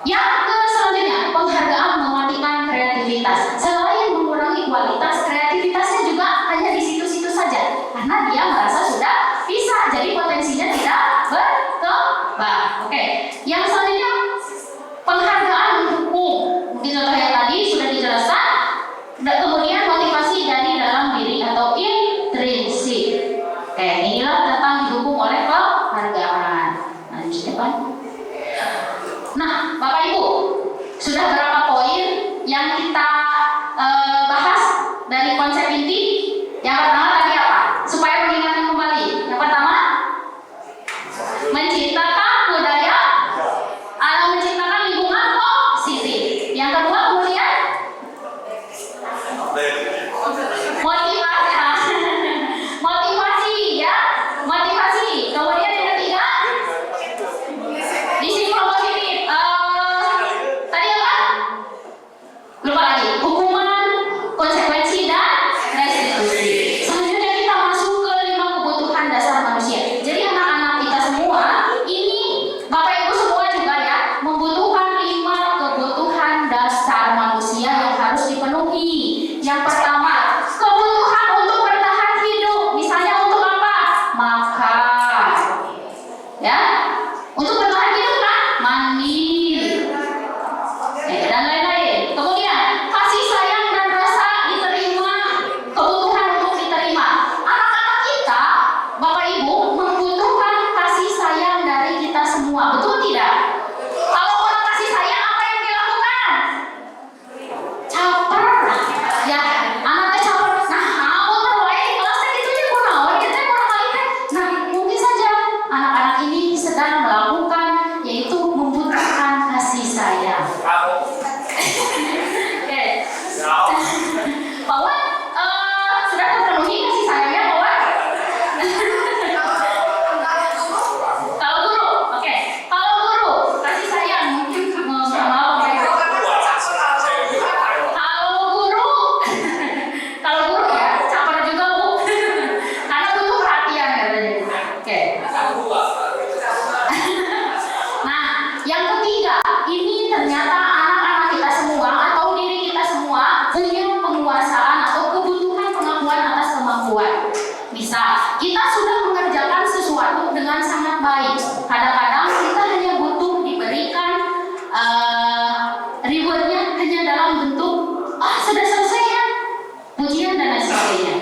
Yang selanjutnya, penghargaan mematikan kreativitas. Selain mengurangi kualitas, kreativitasnya juga hanya di situ-situ saja karena dia merasa sudah bisa, jadi potensinya tidak berkembang. Oke. Yang selanjutnya, penghargaan mendukung. Mungkin contoh yang tadi sudah dijelaskan. Dan kemudian motivasi dari dalam diri atau intrinsik. Oke, inilah tentang didukung oleh penghargaan. Lanjut depan. Nah, Bapak Ibu, sudah berapa poin yang kita bahas dari konsep inti? Yang pertama tadi apa? Supaya mengingatkan kembali. Yang pertama, menciptakan budaya atau menciptakan lingkungan positif. Yang kedua kemudian motivasi ya, motivasi. Kemudian yang ketiga disiplin positif. Tadi apa? Lupa lagi. Hukuman, konsekuensi. Bisa. Kita sudah mengerjakan sesuatu dengan sangat baik. Kadang-kadang kita hanya butuh diberikan rewardnya hanya dalam bentuk sudah selesai ya, pujian dan lain sebagainya.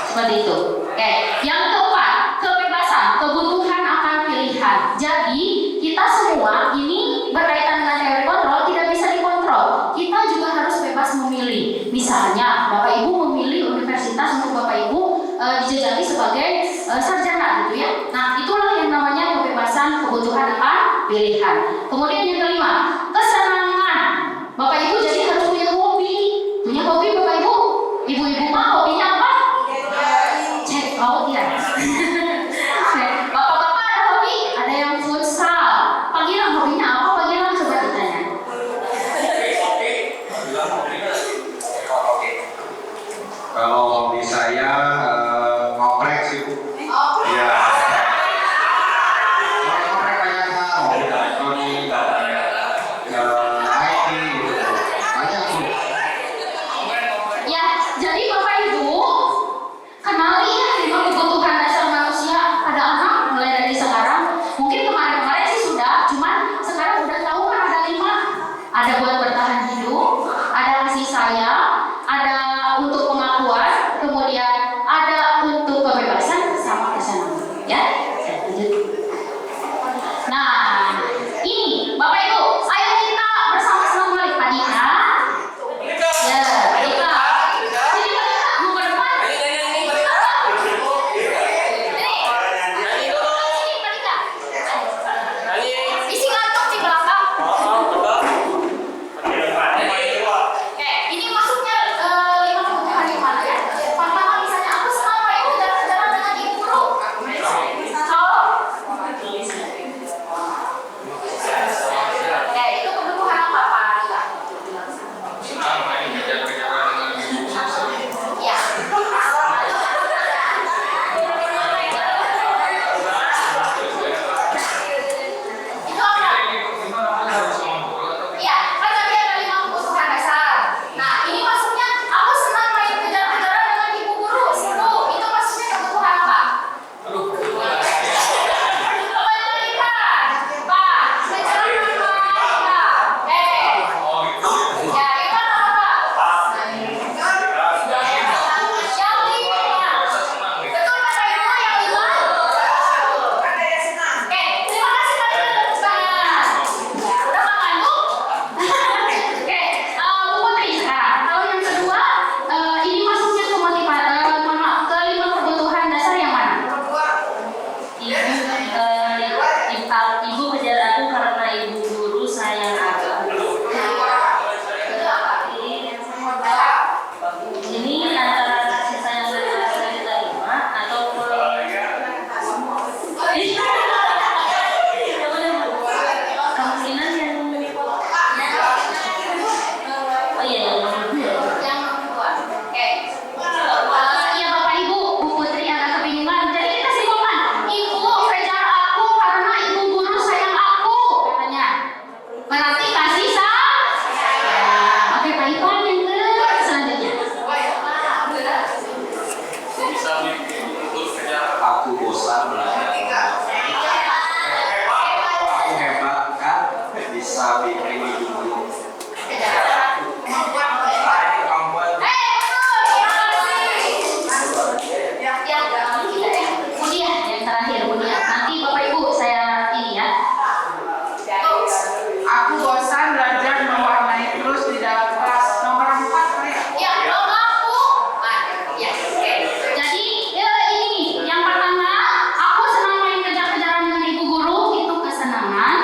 Seperti itu. Oke. Yang keempat, kebebasan, kebutuhan akan pilihan. Jadi kita semua ini berkaitan dengan teori kontrol tidak bisa dikontrol. Kita juga harus bebas memilih. Misalnya Bapak Ibu memilih universitas untuk Bapak Ibu dijajaki sebagai sarjana gitu ya. Nah, itulah yang namanya kebebasan, kebutuhan akan pilihan. Kemudian yang kelima, kesenangan. Bapak Ibu jadi harus punya hobi. Punya hobi Bapak Ibu? Ibu-ibu mah hobinya apa? Check out ya. Bapak-bapak ada hobi? Ada yang futsal. Panggilan hobinya apa? Panggilan coba ditanya. Kalau hobi saya ngoprek sih Bu. Iya. Ngoprek banyak hal, elektronik, IT gitu. Banyak Bu. Ya, jadi Bapak Ibu kenali ya 5 kebutuhan dasar manusia pada anak mulai dari sekarang. Mungkin kemarin-kemarin sih sudah, cuman sekarang udah tahu kan ada 5. Ada buat bertahan hidup, ada kasih sayang, ada untuk pengakuan, kemudian ada untuk kebebasan sama kesenangan. Ya, saya lanjut. Nah, ini Bapak Ibu, saya minta bersama-sama balik Pak Dika. Ya, Pak Dika. Sini Pak Dika, mau ke depan. Ini. Sini Pak Dika. Isi kantong di belakang. Oke, ini masuknya 5 kebutuhan yang mana ya? Pertama misalnya aku senang Pak Ibu jalan-jalan dengan ibu guru. Oke, itu kebutuhan apa Pak Dika? Ya. Itu apa? Iya, kan tadi ada 5 kebutuhan dasar. Nah, ini maksudnya aku senang main kejar-kejaran dengan ibu guru, seru. Itu maksudnya kebutuhan apa? Kembali lagi Pak. Pak, kejaran apa? Ya, itu apa Pak? Yang 5. Betul Bapak Ibu yang 5? Oke, terima kasih Pak Dika atas banyak. Udah makan Bu? Oke, Bu Putri sekarang. Kalau yang kedua, ini masuknya ke ke 5 kebutuhan dasar yang mana? Ibu kejar aku karena ibu guru sayang aku. Ini antara kasih sayang dari orang yang diterima atau kemungkinan yang oh iya Yang kedua. Oke. Iya Bapak Ibu, Bu Putri agak kebingungan. Jadi kita simpulkan, ibu kejar aku karena ibu guru sayang aku, katanya. Berarti kasih sayang. Oke Pak Ipan yang ke selanjutnya. Aku bosan belajar. Aku hebat kan, bisa bikin ibu. Kemampuan. Kemudian yang terakhir, nanti Bapak Ibu saya ini ya. Aku bosan belajar mewarnai terus di dalam kelas. Nomor 4 kali ya? Ya, kalau aku, ya, oke. Jadi ini yang pertama, aku senang main kejar-kejaran dengan ibu guru, itu kesenangan.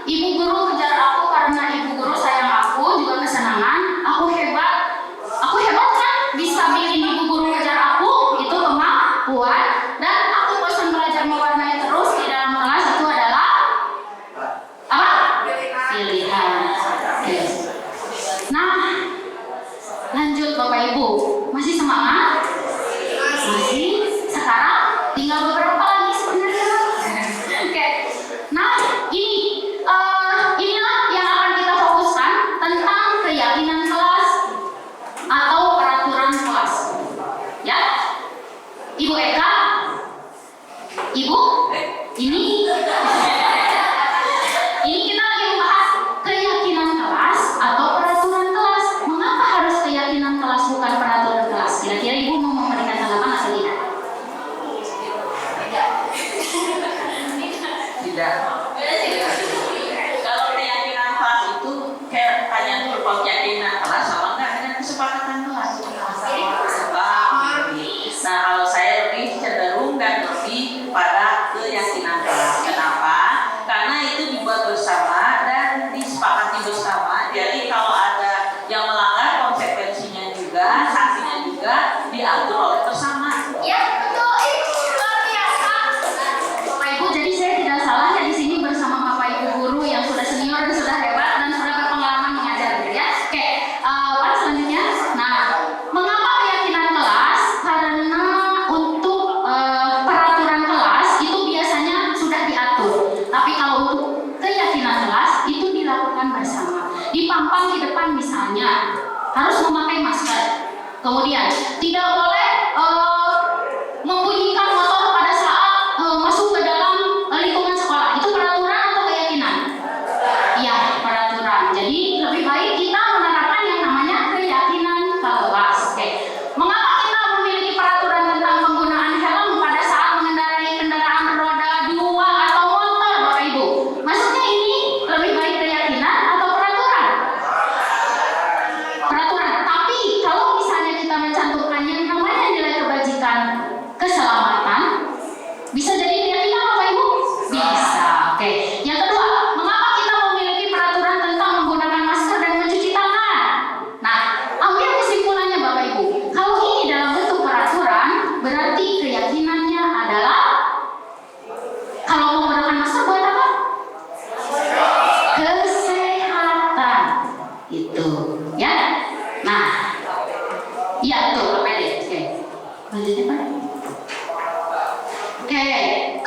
Ibu guru kejar aku karena ibu guru sayang aku, juga kesenangan. Aku hebat kan? Bisa bikin ibu guru kejar aku, itu kemampuan. Dan aku bosan belajar mewarnai terus di dalam kelas, itu adalah apa? Pilihan. Oke. Nah, lanjut Bapak Ibu, masih semangat? Masih? Sekarang tinggal beberapa lagi sebenarnya. Oke. Nah, inilah yang akan kita fokuskan tentang keyakinan kelas atau peraturan kelas. Ya, Ibu Eka Ibu, ini kita lagi membahas keyakinan kelas atau peraturan kelas. Mengapa harus keyakinan kelas bukan peraturan kelas? Kira-kira Ibu mau memberikan tanggapan atau tidak? Tidak. Kalau keyakinan kelas itu kayak pertanyaan itu berupa keyakinan kelas sama enggak dengan kesepakatan kelas. Nah, kalau saya lebih cenderung dan lebih pada keyakinan kelas. Kenapa? Karena itu dibuat bersama dan disepakati bersama. Jadi kalau ada yang melanggar, konsekuensinya juga, sanksinya juga diatur oleh bersama. Ya, betul. Luar biasa. Bapak Ibu, jadi saya tidak salah ya di sini bersama Bapak Ibu guru yang sudah senior dan sudah hebat dan sudah berpengalaman mengajar gitu ya. Oke, Pak selanjutnya. Nah, mengapa keyakinan kelas? Karena untuk peraturan kelas itu biasanya sudah diatur. Tapi kalau untuk keyakinan kelas itu dilakukan bersama. Dipampang di depan misalnya harus memakai masker. Kemudian tidak boleh membunyikan motor pada saat masuk ke dalam lingkungan sekolah. Itu peraturan atau keyakinan? Ya, peraturan. Jadi lebih baik kita menerapkan yang namanya keyakinan kelas. Oke. Mengapa kita memiliki peraturan tentang penggunaan helm pada saat mengendarai kendaraan roda 2 atau motor, Bapak Ibu? Maksudnya ini lebih baik keyakinan atau peraturan? Peraturan. Tapi kalau misalnya kita mencantumkan yang namanya nilai kebajikan, keselamatan, bisa jadi keyakinan Bapak Ibu? Bisa. Oke. Yang kedua, mengapa kita memiliki peraturan tentang menggunakan masker dan mencuci tangan? Nah, ambil kesimpulannya Bapak Ibu. Kalau ini dalam bentuk peraturan, berarti keyakinannya adalah kalau menggunakan masker buat apa? Kesehatan. Itu, ya. Nah, iya betul, Pak Pede. Oke. Lanjutnya Pak. Oke,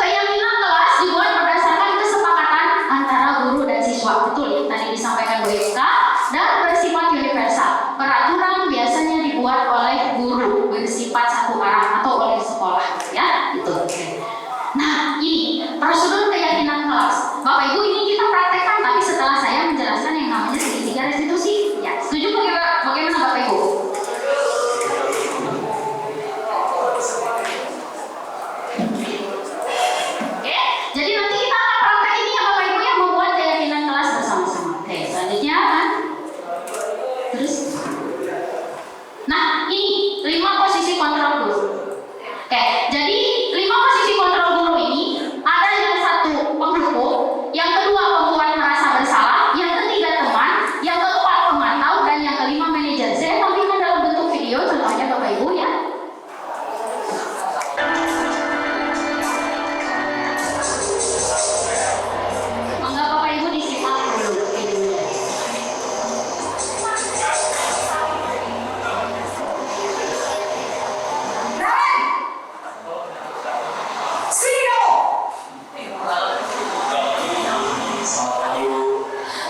keyakinan kelas dibuat berdasarkan kesepakatan antara guru dan siswa. Betul yang tadi disampaikan Bu Eka, dan bersifat universal. Peraturan biasanya dibuat oleh guru, bersifat satu arah atau oleh sekolah, ya, itu. Nah, ini prosedur keyakinan kelas. Bapak Ibu, ini kita praktekkan, tapi setelah saya menjelaskan yang namanya segitiga restitusi. Ya, setuju bagaimana Bapak Ibu? Oke, jadi nanti kita akan praktek ini ya Bapak Ibu yang membuat keyakinan kelas bersama-sama. Oke, selanjutnya kan? Terus, nah ini 5 posisi kontrol guru. Oke, jadi 5 posisi kontrol guru ini ada yang satu penghukum, yang kedua pembuat merasa bersalah, yang ketiga teman, yang keempat pemantau, dan yang kelima manajer. Saya tampilkan dalam bentuk video contohnya Bapak Ibu ya. Enggak Bapak Ibu disimak dulu videonya.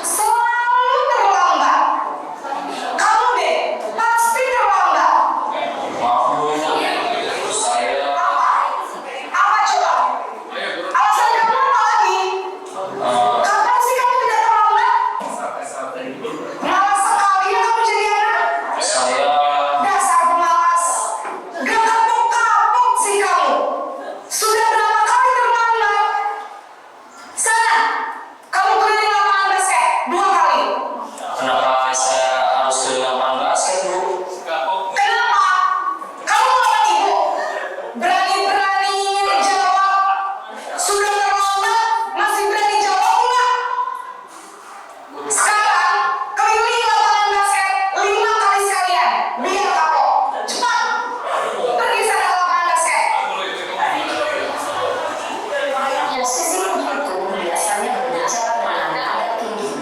Selalu terlambat. Kamu deh, pasti terlambat. Apa coba? Alasan kamu apa lagi? Kapan sih kamu tidak terlambat? Malas sekali ya kamu jadi anak. Dasar pemalas. Gak kapok-kapok sih kamu. Sudah berapa kali terlambat? Sana, kamu keliling lapangan basket 2 kali. Kenapa saya harus ke lapangan basket, Bu? Kenapa? Kamu lawan ibu. Berani-beraninya jawab. Sudah terlambat, masih berani jawab enggak? Sekarang, keliling lapangan basket 5 kali sekalian. Biar kapok. Cepat. Pergi sana ke lapangan basket. Posisi begitu biasanya berbicara dengan nada tinggi.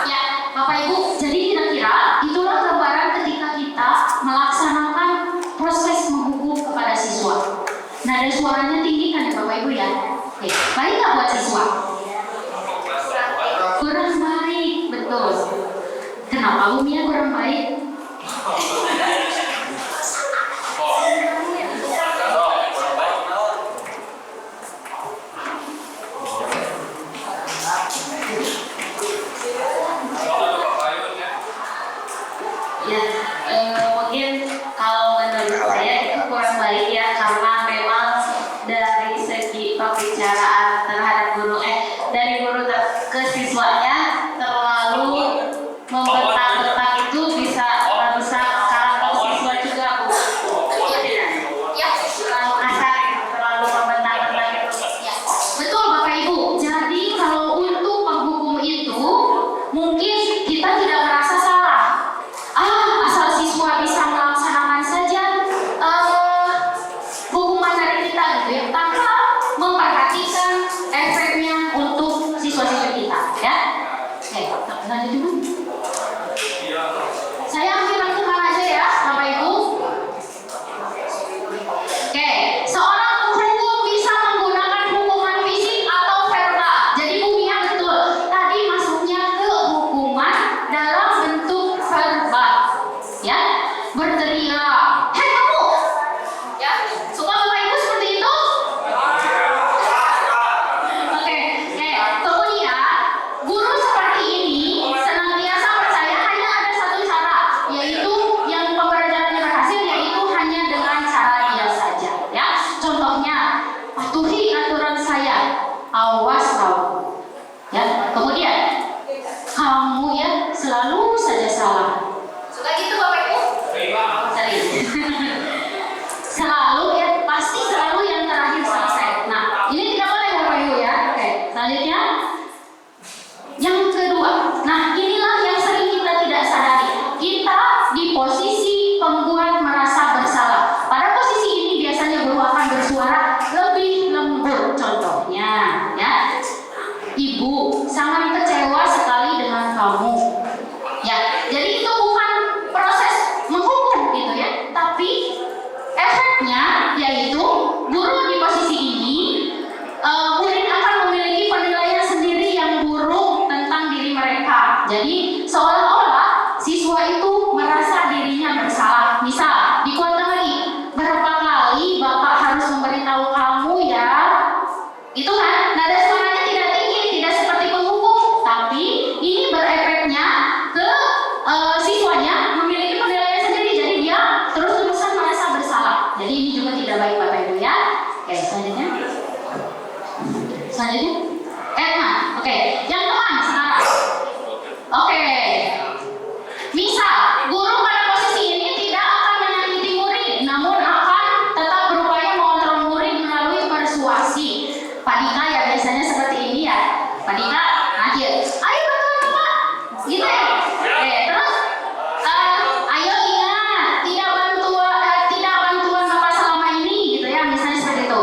Ya, Bapak Ibu, jadi kira-kira itulah gambaran ketika kita melaksanakan proses menghukum kepada siswa. Nada suaranya tinggi kan ya Bapak Ibu ya? Oke, baik nggak buat siswa? Kurang baik, betul. Kenapa Lumia kurang baik? Jadi ini juga tidak baik Bapak Ibu ya. Oke, selanjutnya. Oke, yang teman sekarang. Oke. Misal, guru pada posisi ini tidak akan menyakiti murid, namun akan tetap berupaya mengontrol murid melalui persuasi. Pak Dika ya biasanya seperti ini ya. Pak Dika, ayo betul Pak. Gitu ya. Oke, terus ayo ingat tidak bantuan Bapak selama ini gitu ya, misalnya seperti itu.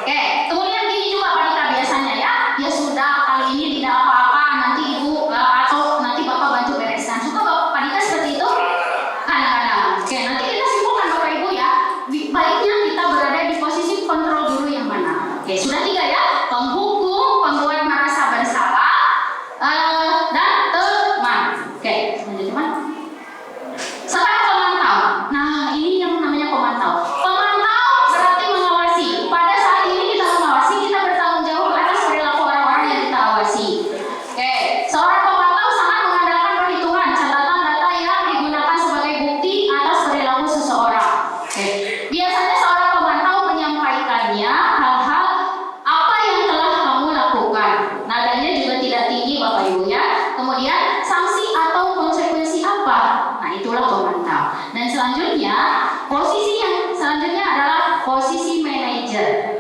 Oke, kemudian gini juga Pak Dika biasanya ya. Ya sudah, kali ini tidak apa-apa, nanti Ibu atau nanti Bapak bantu bereskan. Suka Pak Dika seperti itu? Kadang-kadang. Oke, nanti kita simpulkan Bapak Ibu ya. Baiknya kita berada di posisi kontrol guru yang mana. Oke, sudah 3 ya. Penghukum, pembuat merasa bersalah, dan teman. Oke, lanjut teman. Sekarang pemantau. Nah, ini yang namanya pemantau. Pemantau berarti mengawasi. Pada saat ini kita mengawasi, kita bertanggung jawab atas perilaku orang-orang yang kita awasi. Oke, seorang pemantau sangat mengandalkan perhitungan, catatan data yang digunakan sebagai bukti atas perilaku seseorang. Oke, biasanya seorang pemantau menyampaikannya hal-hal apa yang telah kamu lakukan. Nadanya juga tidak tinggi Bapak Ibu ya. Kemudian sanksi atau konsekuensi apa? Nah, itulah pemantau. Dan selanjutnya, posisi yang selanjutnya adalah posisi manajer.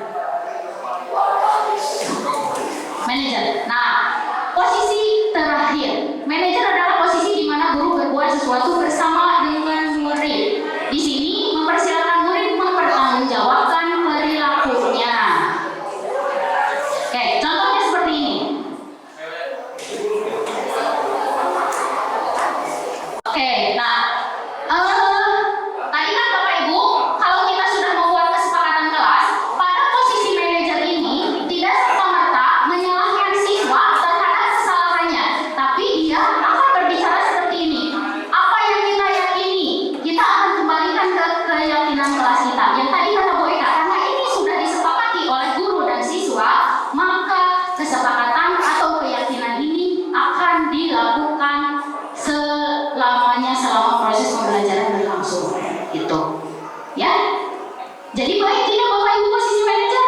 Nah, posisi terakhir. Manajer adalah posisi di mana guru berbuat sesuatu bersama dengan murid. Di sini mempersilakan murid mempertanggungjawabkan perilakunya. Oke, contohnya seperti ini. Oke, nah, tadi kan Bapak Ibu, kalau kita sudah membuat kesepakatan kelas, pada posisi manajer ini tidak serta-merta menyalahkan siswa terhadap kesalahannya, tapi dia akan berbicara seperti ini. Apa yang kita yakini, kita akan kembalikan ke keyakinan kelas kita. Yang tadi kata Bu Eka, karena ini sudah disepakati oleh guru dan siswa, maka kesepakatan atau keyakinan ini akan dilakukan selamanya selama proses pembelajaran berlangsung. Gitu. Ya. Jadi baik tidak Bapak Ibu posisi manajer?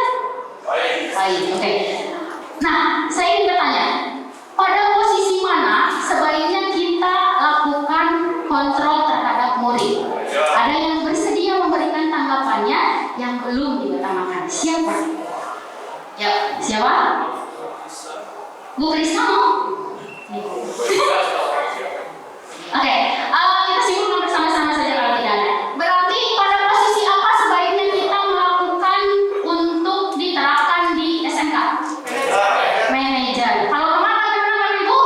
Baik. Oke. Nah, saya ingin bertanya, pada posisi mana sebaiknya kita lakukan kontrol terhadap murid? Ada yang bersedia memberikan tanggapannya, yang belum diutamakan. Siapa? Ya, siapa? Bu Krisna mau? Oke, kita simpulkan bersama-sama saja kalau tidak ada. Berarti pada posisi apa sebaiknya kita melakukan untuk diterapkan di SMK? Manajer. Kalau kemana Bapak Ibu?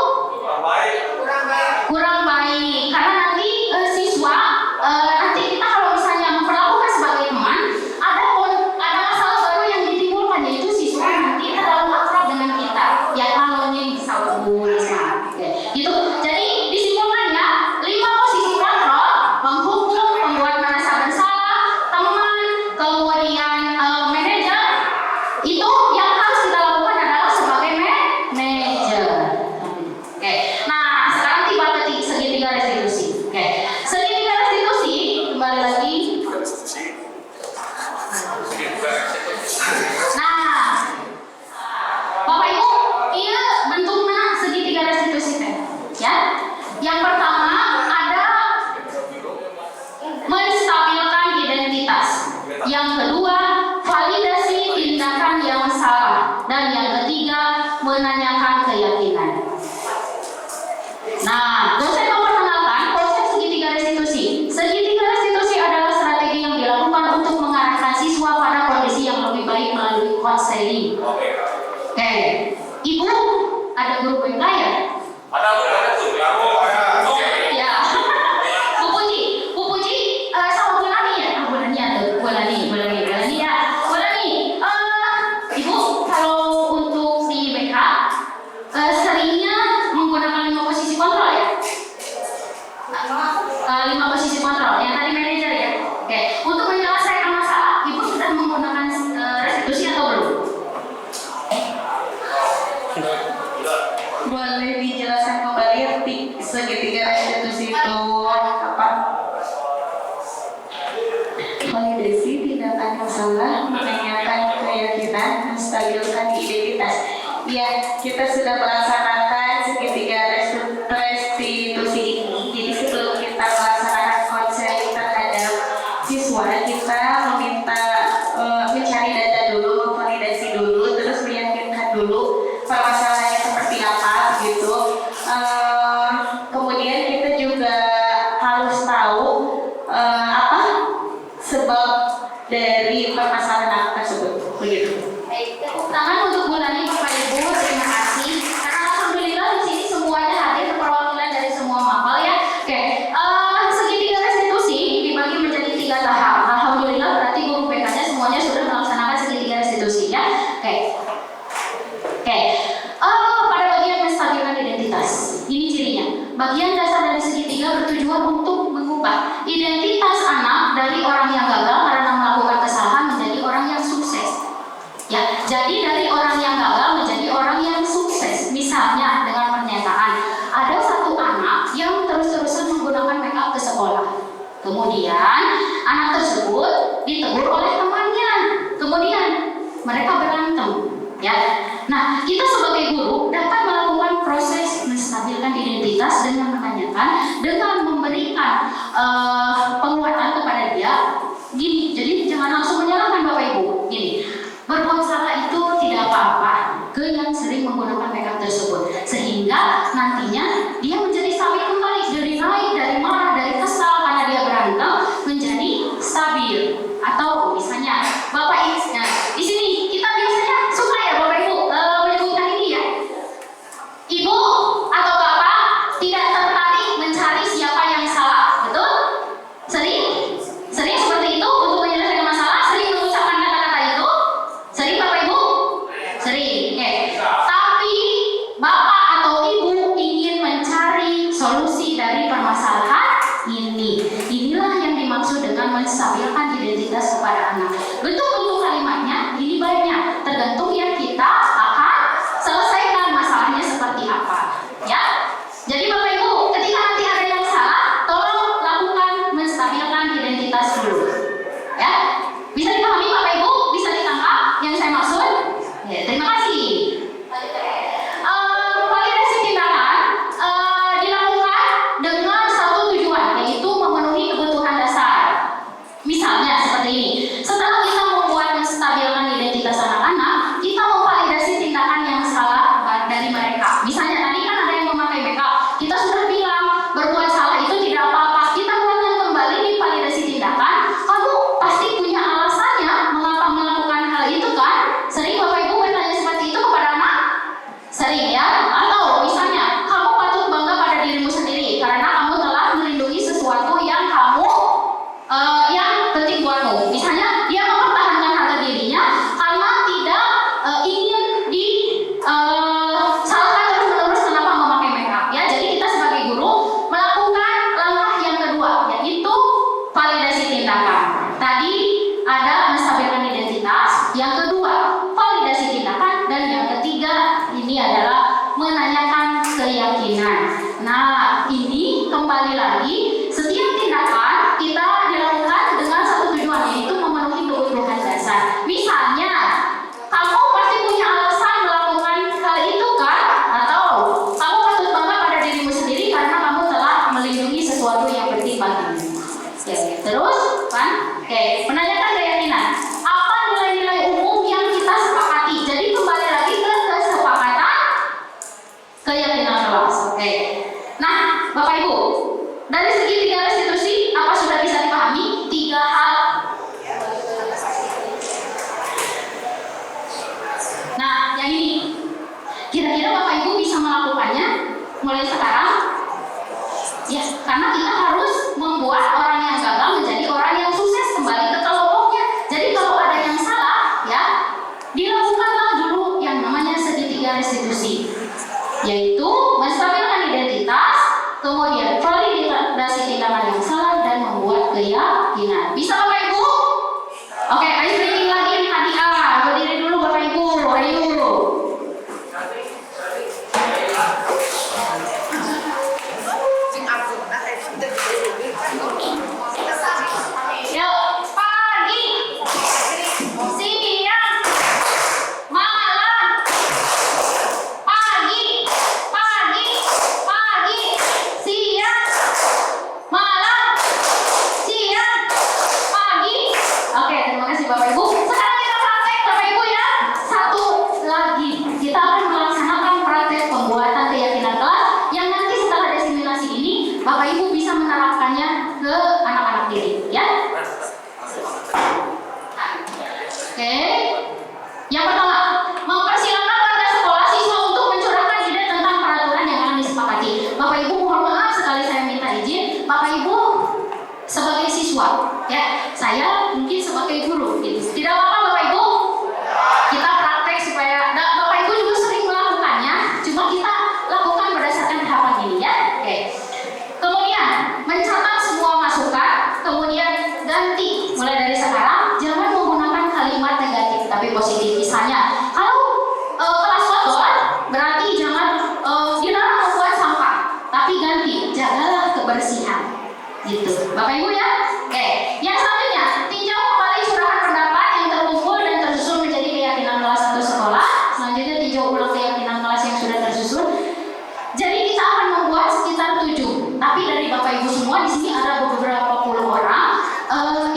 Kurang baik. Karena nanti siswa, nanti kita kalau misalnya memperlakukan sebagai teman, ada masalah baru yang ditimbulkan, yaitu siswa nanti terlalu akrab dengan kita. Ya kalau ini bisa bagus, gitu. Jadi disimpulkan ya, 5 posisi kontrol: penghukum, pembuat merasa bersalah, teman, kemudian manajer. Itu yang harus kita lakukan adalah sebagai manajer. Oke. Nah, sekarang tiba ke segitiga restitusi. Oke. Segitiga restitusi kembali lagi. Nah, Bapak Ibu, ini bentuknya segitiga restitusi teh. Ya. Yang pertama ada menstabilkan identitas. Yang kedua, validasi tindakan yang salah. Dan yang ketiga, menanyakan keyakinan. Nah, dosen memperkenalkan konsep segitiga restitusi. Segitiga restitusi adalah strategi yang dilakukan untuk mengarahkan siswa pada kondisi yang lebih baik melalui konseling. Oke, Ibu, ada guru BK ya? Ada tuh, Ya. Bu Puji, sama Bu Lani ya? Bu Lani ada, Bu Lani ya. Bu Lani, Ibu kalau untuk di BK seringnya menggunakan 5 posisi kontrol ya? 5 posisi kontrol, yang tadi manajer ya? Oke, untuk menyelesaikan masalah, Ibu sudah menggunakan restitusi atau belum? Boleh dijelaskan kembali segitiga restitusi itu apa? Validasi masalah menanyakan keyakinan, menstabilkan identitas. Ya, kita sudah melaksanakan segitiga restitusi ini. Jadi sebelum kita melaksanakan konseling terhadap siswa, kita meminta mencari data dulu, memvalidasi dulu, terus meyakinkan dulu permasalahannya seperti apa gitu. Kemudian kita juga harus tahu apa sebab dari permasalahan tersebut, begitu. Baik, tepuk tangan untuk bulannya Bapak Ibu, terima kasih. Karena alhamdulillah di sini semuanya hadir perwakilan dari semua mapel ya. Oke, segitiga restitusi dibagi menjadi 3 tahap. Alhamdulillah berarti guru BK-nya semuanya sudah melaksanakan segitiga restitusi ya. Oke. Pada bagian menstabilkan identitas, ini cirinya. Bagian dasar dari segitiga bertujuan untuk mengubah identitas anak dari orang yang gagal karena melakukan kesalahan menjadi orang yang sukses. Ya, jadi dari orang yang gagal menjadi orang yang sukses. Misalnya dengan pernyataan, ada satu anak yang terus-terusan menggunakan make up ke sekolah. Kemudian anak tersebut ditegur oleh temannya. Kemudian mereka berantem. Ya, nah kita sebagai guru dapat melakukan proses menstabilkan identitas dengan menanyakan, dengan memberikan penguatan kepada dia. Gini, jadi jangan langsung menyalahkan Bapak Ibu. Gini, berbuat salah itu tidak apa-apa ke yang sering menggunakan makeup tersebut, sehingga nantinya dia menjadi stabil kembali, dari naik, dari marah, dari kesal karena dia berantem menjadi stabil. Atau misalnya Bapak Ibu, nah, di sini kita biasanya suka ya Bapak Ibu menyebutkan ini ya, Ibu atau Bapak tidak tertarik mencari siapa yang salah, betul? Sering seperti itu untuk menyelesaikan masalah, sering mengucapkan kata-kata itu, sering Bapak Ibu? Sering, oke. Tapi Bapak atau Ibu ingin mencari solusi dari permasalahan ini. Inilah yang dimaksud dengan menstabilkan identitas kepada anak. Bentuk-bentuk kalimatnya ini banyak, tergantung yang kita akan selesaikan masalahnya seperti apa. Ya, jadi Bapak Ibu, ketika nanti ada yang salah, tolong lakukan menstabilkan identitas dulu. Ya, bisa dipahami Bapak Ibu? Bisa ditangkap yang saya maksud? Ya, terima kasih. Validasi tindakan dilakukan dengan satu tujuan, yaitu memenuhi kebutuhan dasar. Misalnya seperti ini, setelah kita membuat menstabilkan identitas anak-anak, kita memvalidasi tindakan yang salah dari mereka. Misalnya tadi kan ada yang memakai makeup, kita sudah bilang berbuat salah itu tidak apa-apa. Kita ulangi kembali di validasi tindakan. Kamu pasti punya alasannya mengapa melakukan hal itu kan? Sering Bapak Ibu bertanya seperti itu kepada anak? Sering ya? Atau misalnya kamu patut bangga pada dirimu sendiri karena kamu telah melindungi sesuatu yang kamu yang penting buatmu. Misalnya dia mempertahankan harga dirinya karena tidak ingin disalahkan terus-menerus kenapa memakai makeup. Ya, jadi kita sebagai guru melakukan langkah yang kedua, yaitu validasi tindakan. Tadi ada menstabilkan identitas, yang kedua validasi tindakan, dan yang ketiga ini adalah menanyakan keyakinan. Nah, ini kembali lagi, setiap tindakan kita dilakukan dengan satu tujuan, yaitu memenuhi kebutuhan dasar. Misalnya, kamu pasti punya alasan melakukan hal itu kan? Atau kamu patut bangga pada dirimu sendiri karena kamu telah melindungi sesuatu yang penting bagimu. Oke, terus kan? Oke, Oke. Yang pertama, mempersilahkan warga sekolah siswa untuk mencurahkan ide tentang peraturan yang akan disepakati. Bapak Ibu mohon maaf sekali saya minta izin. Bapak Ibu sebagai siswa, ya, saya mungkin sebagai guru, gitu. Tidak apa-apa Bapak Ibu. Kita praktek supaya Bapak Ibu juga sering melakukannya. Cuma kita lakukan berdasarkan tahapan ini, ya. Oke. Kemudian mencatat semua masukan. Kemudian ganti mulai dari sekarang. Jangan menggunakan kalimat negatif tapi positif. Misalnya, kalau kelas kotor, berarti jangan dilarang membuat sampah, tapi ganti jagalah kebersihan. Gitu, Bapak Ibu ya. Oke, yang selanjutnya tinjau kembali curahan pendapat yang terkumpul dan tersusun menjadi keyakinan kelas satu sekolah. Selanjutnya tinjau ulang keyakinan kelas yang sudah tersusun. Jadi kita akan membuat sekitar 7. Tapi dari Bapak Ibu semua di sini ada beberapa puluh orang.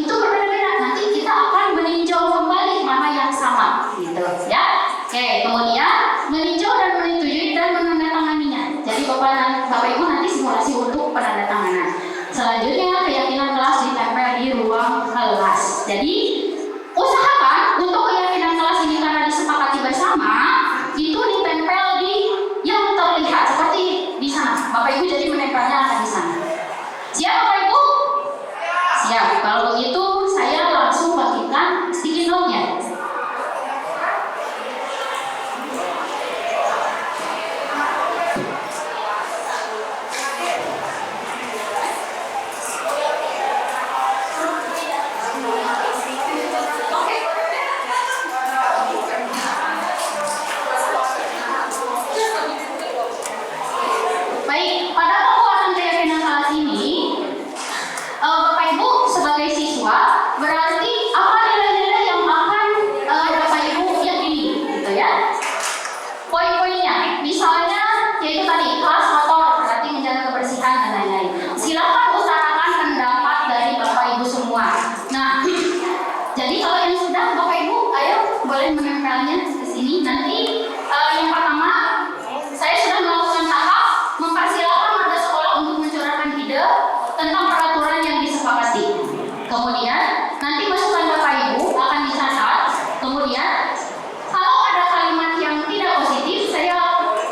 Itu berbeda-beda. Nanti kita akan meninjau kembali mana yang sama, gitu ya. Oke, kemudian meninjau dan menyetujui dan menandatanganinya. Jadi Bapak Ibu nanti simulasi untuk penandatanganan. Selanjutnya keyakinan kelas ditempel di ruang kelas. Jadi usahakan untuk keyakinan kelas ini karena disepakati bersama itu ditempel di yang terlihat seperti di sana. Bapak Ibu jadi menempelnya akan di sana. Siap Bapak Ibu? Siap. Kalau begitu saya langsung bagikan sticky note-nya. Baik, pada pembuatan keyakinan kelas ini, Bapak Ibu sebagai siswa berarti apa nilai-nilai yang akan Bapak Ibu yakini, gitu ya. Poin-poinnya, misalnya yaitu tadi kelas kotor, berarti menjaga kebersihan dan lain-lain. Silakan utarakan pendapat dari Bapak Ibu semua. Nah, jadi kalau yang sudah Bapak Ibu, ayo boleh menempelnya ke sini. Nanti yang pertama, saya sudah melakukan tahap mempersilahkan warga sekolah untuk mencurahkan ide tentang peraturan yang disepakati. Kemudian nanti masukan Bapak Ibu akan dicatat. Kemudian kalau ada kalimat yang tidak positif, saya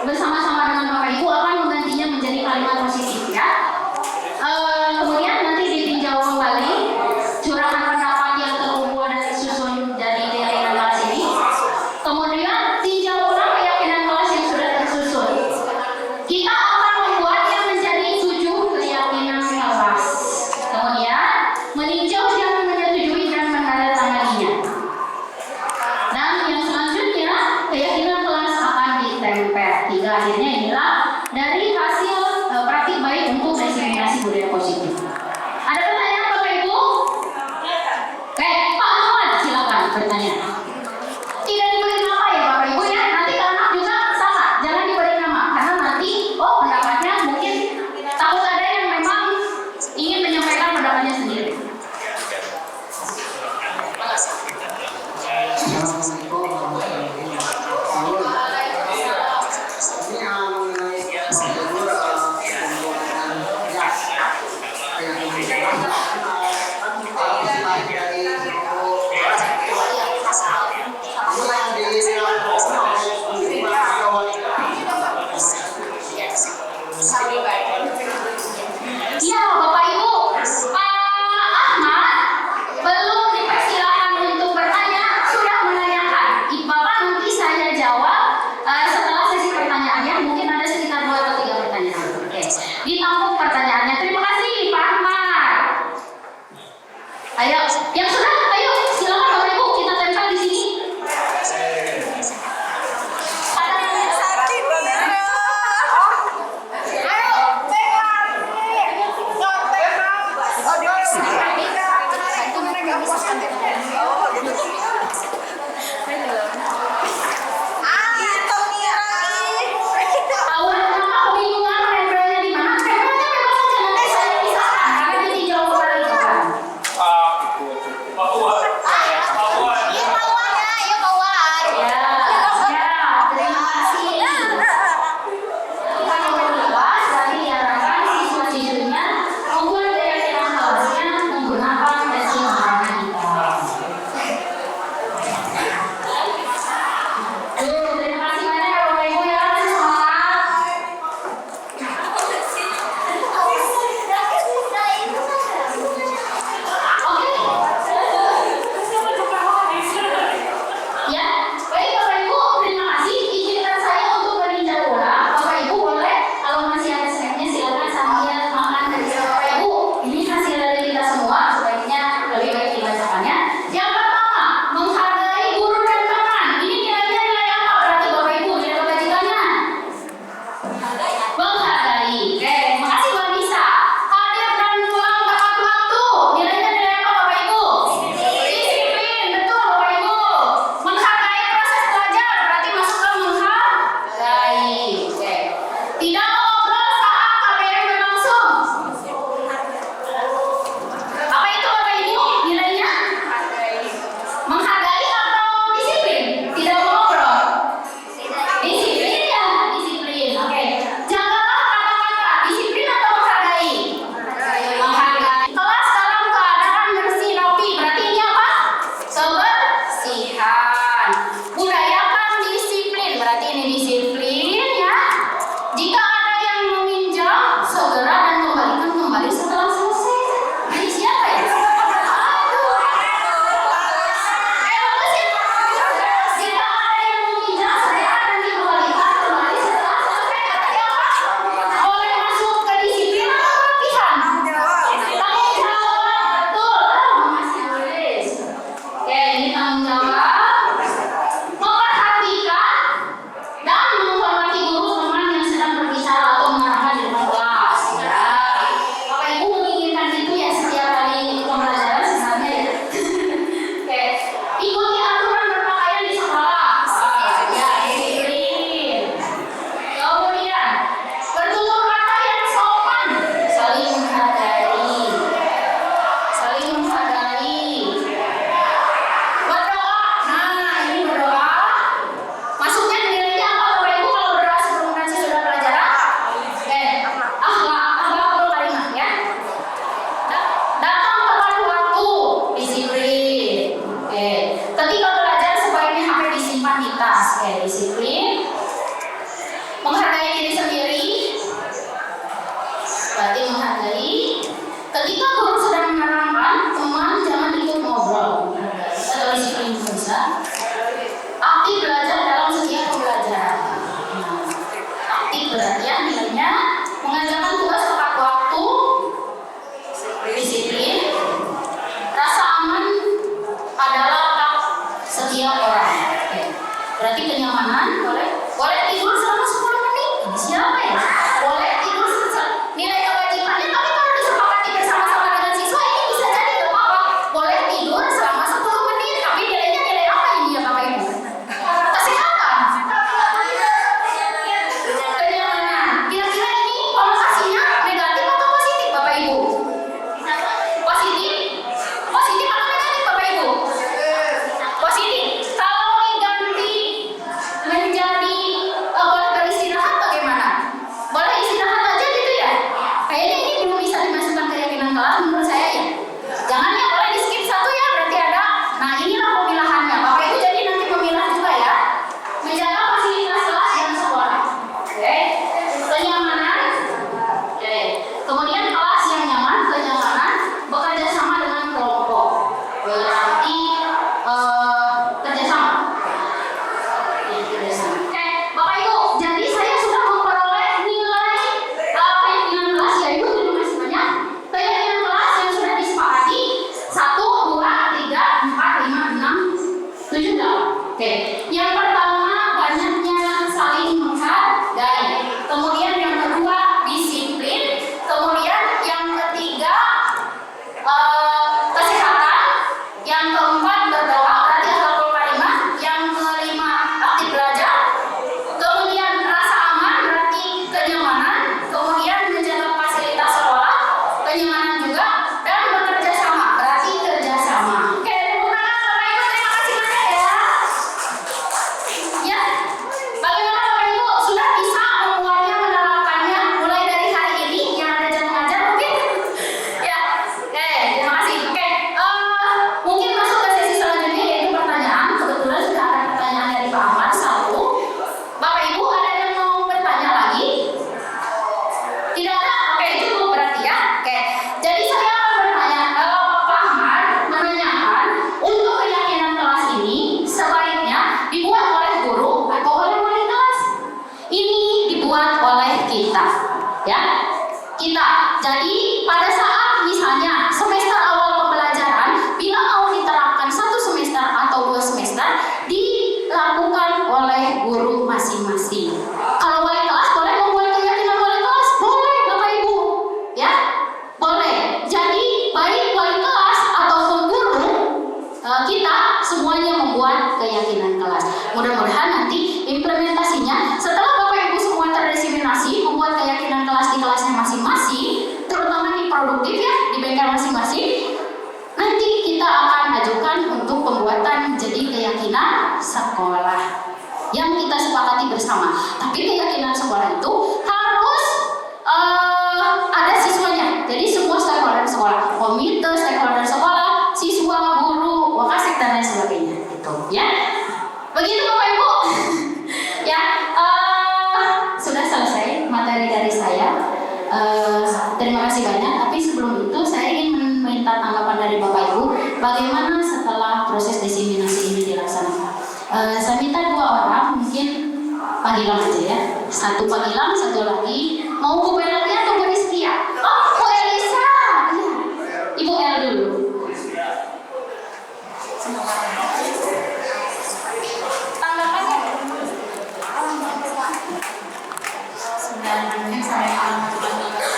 bersama-sama dengan Bapak Ibu akan menggantinya menjadi kalimat positif, ya. Kemudian nanti ditinjau kembali curahan pendapat yang terkumpul dan disusun dari keyakinan kelas ini. Kemudian tinjau ulang keyakinan kelas yang bisa aktif belajar dalam setiap pembelajaran. Aktif belajar nilainya mengerjakan tugas tepat waktu, disiplin, rasa aman adalah hak setiap orang. Oke. Berarti kenyamanan, boleh tidur selama 10 menit. Ini siapa ya? Boleh tidur nilai kewajibannya, tapi kalau disepakati bersama-sama dengan siswa ini bisa jadi gak apa-apa. Boleh tidur selama 10 menit, tapi nilainya nilai apa ini ya Bapak Ibu? Kesehatan. Kenyamanan. Kira-kira ini konotasinya negatif atau positif Bapak Ibu? Positif? Positif atau negatif Bapak Ibu? Positif. Kalau diganti menjadi boleh beristirahat bagaimana? Boleh istirahat aja gitu ya? Kayaknya ini belum bisa dimasukkan keyakinan kelas menurut saya ya. Jangan ya, boleh di skip satu ya, berarti ada. Nah inilah pemilahannya. Bapak Ibu jadi nanti memilah juga ya. Menjaga fasilitas kelas dan sekolah. Oke. Kenyamanan. Oke. Kemudian kelas yang nyaman, kenyamanan, bekerja sama dengan kelompok. Berarti kerjasama. Oke, Bapak Ibu, jadi saya sudah memperoleh nilai keyakinan kelas ya Ibu, terima kasih banyak. Keyakinan kelas yang sudah disepakati 1, 2, 3, 4, 5, 6, 7, 8. Oke, yang pertama banyaknya saling menghargai. Kemudian yang kedua disiplin. Kemudian yang ketiga kesehatan. Yang keempat berdoa, berarti akhlakul karimah. Yang kelima aktif belajar. Kemudian rasa aman, berarti kenyamanan. Kemudian menjaga fasilitas sekolah, kenyamanan juga. Dan bekerja sama, berarti kerjasama. Oke, tepuk tangan Bapak Ibu, terima kasih banyak ya. Ya, bagaimana Bapak Ibu sudah bisa membuatnya, menerapkannya mulai dari hari ini yang ada jam mengajar mungkin? Ya, oke, terima kasih. Oke, mungkin masuk ke sesi selanjutnya yaitu pertanyaan. Kebetulan sudah ada pertanyaan dari Pak Ahmad 1. Bapak Ibu ada yang mau bertanya lagi? Tidak ada? Oke, cukup berarti ya. Oke, jadi saya akan bertanya, Pak Ahmad menanyakan untuk keyakinan kelas ini sebaiknya dibuat oleh guru atau oleh wali kelas? Ini dibuat oleh kita, ya. Kita. Jadi pada saat misalnya semester awal pembelajaran, bila mau diterapkan 1 semester atau 2 semester, dilakukan oleh guru masing-masing. Kalau wali kelas boleh membuat keyakinan wali kelas, boleh Bapak Ibu, ya, boleh. Jadi baik wali kelas ataupun guru, kita semuanya membuat keyakinan kelas. Mudah-mudahan nanti implementasinya setelah Bapak Ibu semua terdiseminasi membuat keyakinan kelas di kelasnya masing-masing, terutama di produktif ya, di bengkel masing-masing, nanti kita akan ajukan untuk pembuatan jadi keyakinan sekolah yang kita sepakati bersama. Tapi keyakinan sekolah itu harus ada siswanya. Jadi semua stakeholder sekolah, komite stakeholder sekolah, siswa, guru, wakasek dan lain sebagainya. Gitu ya. Begitu Bapak Ibu. Ya, sudah selesai materi dari saya. Terima kasih banyak. Tapi sebelum itu saya ingin meminta tanggapan dari Bapak Ibu. Bagaimana setelah proses diseminasi ini dilaksanakan? Saya minta 2 orang, mungkin Pak Gilang aja ya. 1 Pak Gilang, 1 lagi. Mau Bu Melati atau Bu Rizkia? Oh, Bu Elisa. Ibu El dulu. Tanggapannya? Bismillahirrahmanirrahim. Assalamualaikum warahmatullahi wabarakatuh.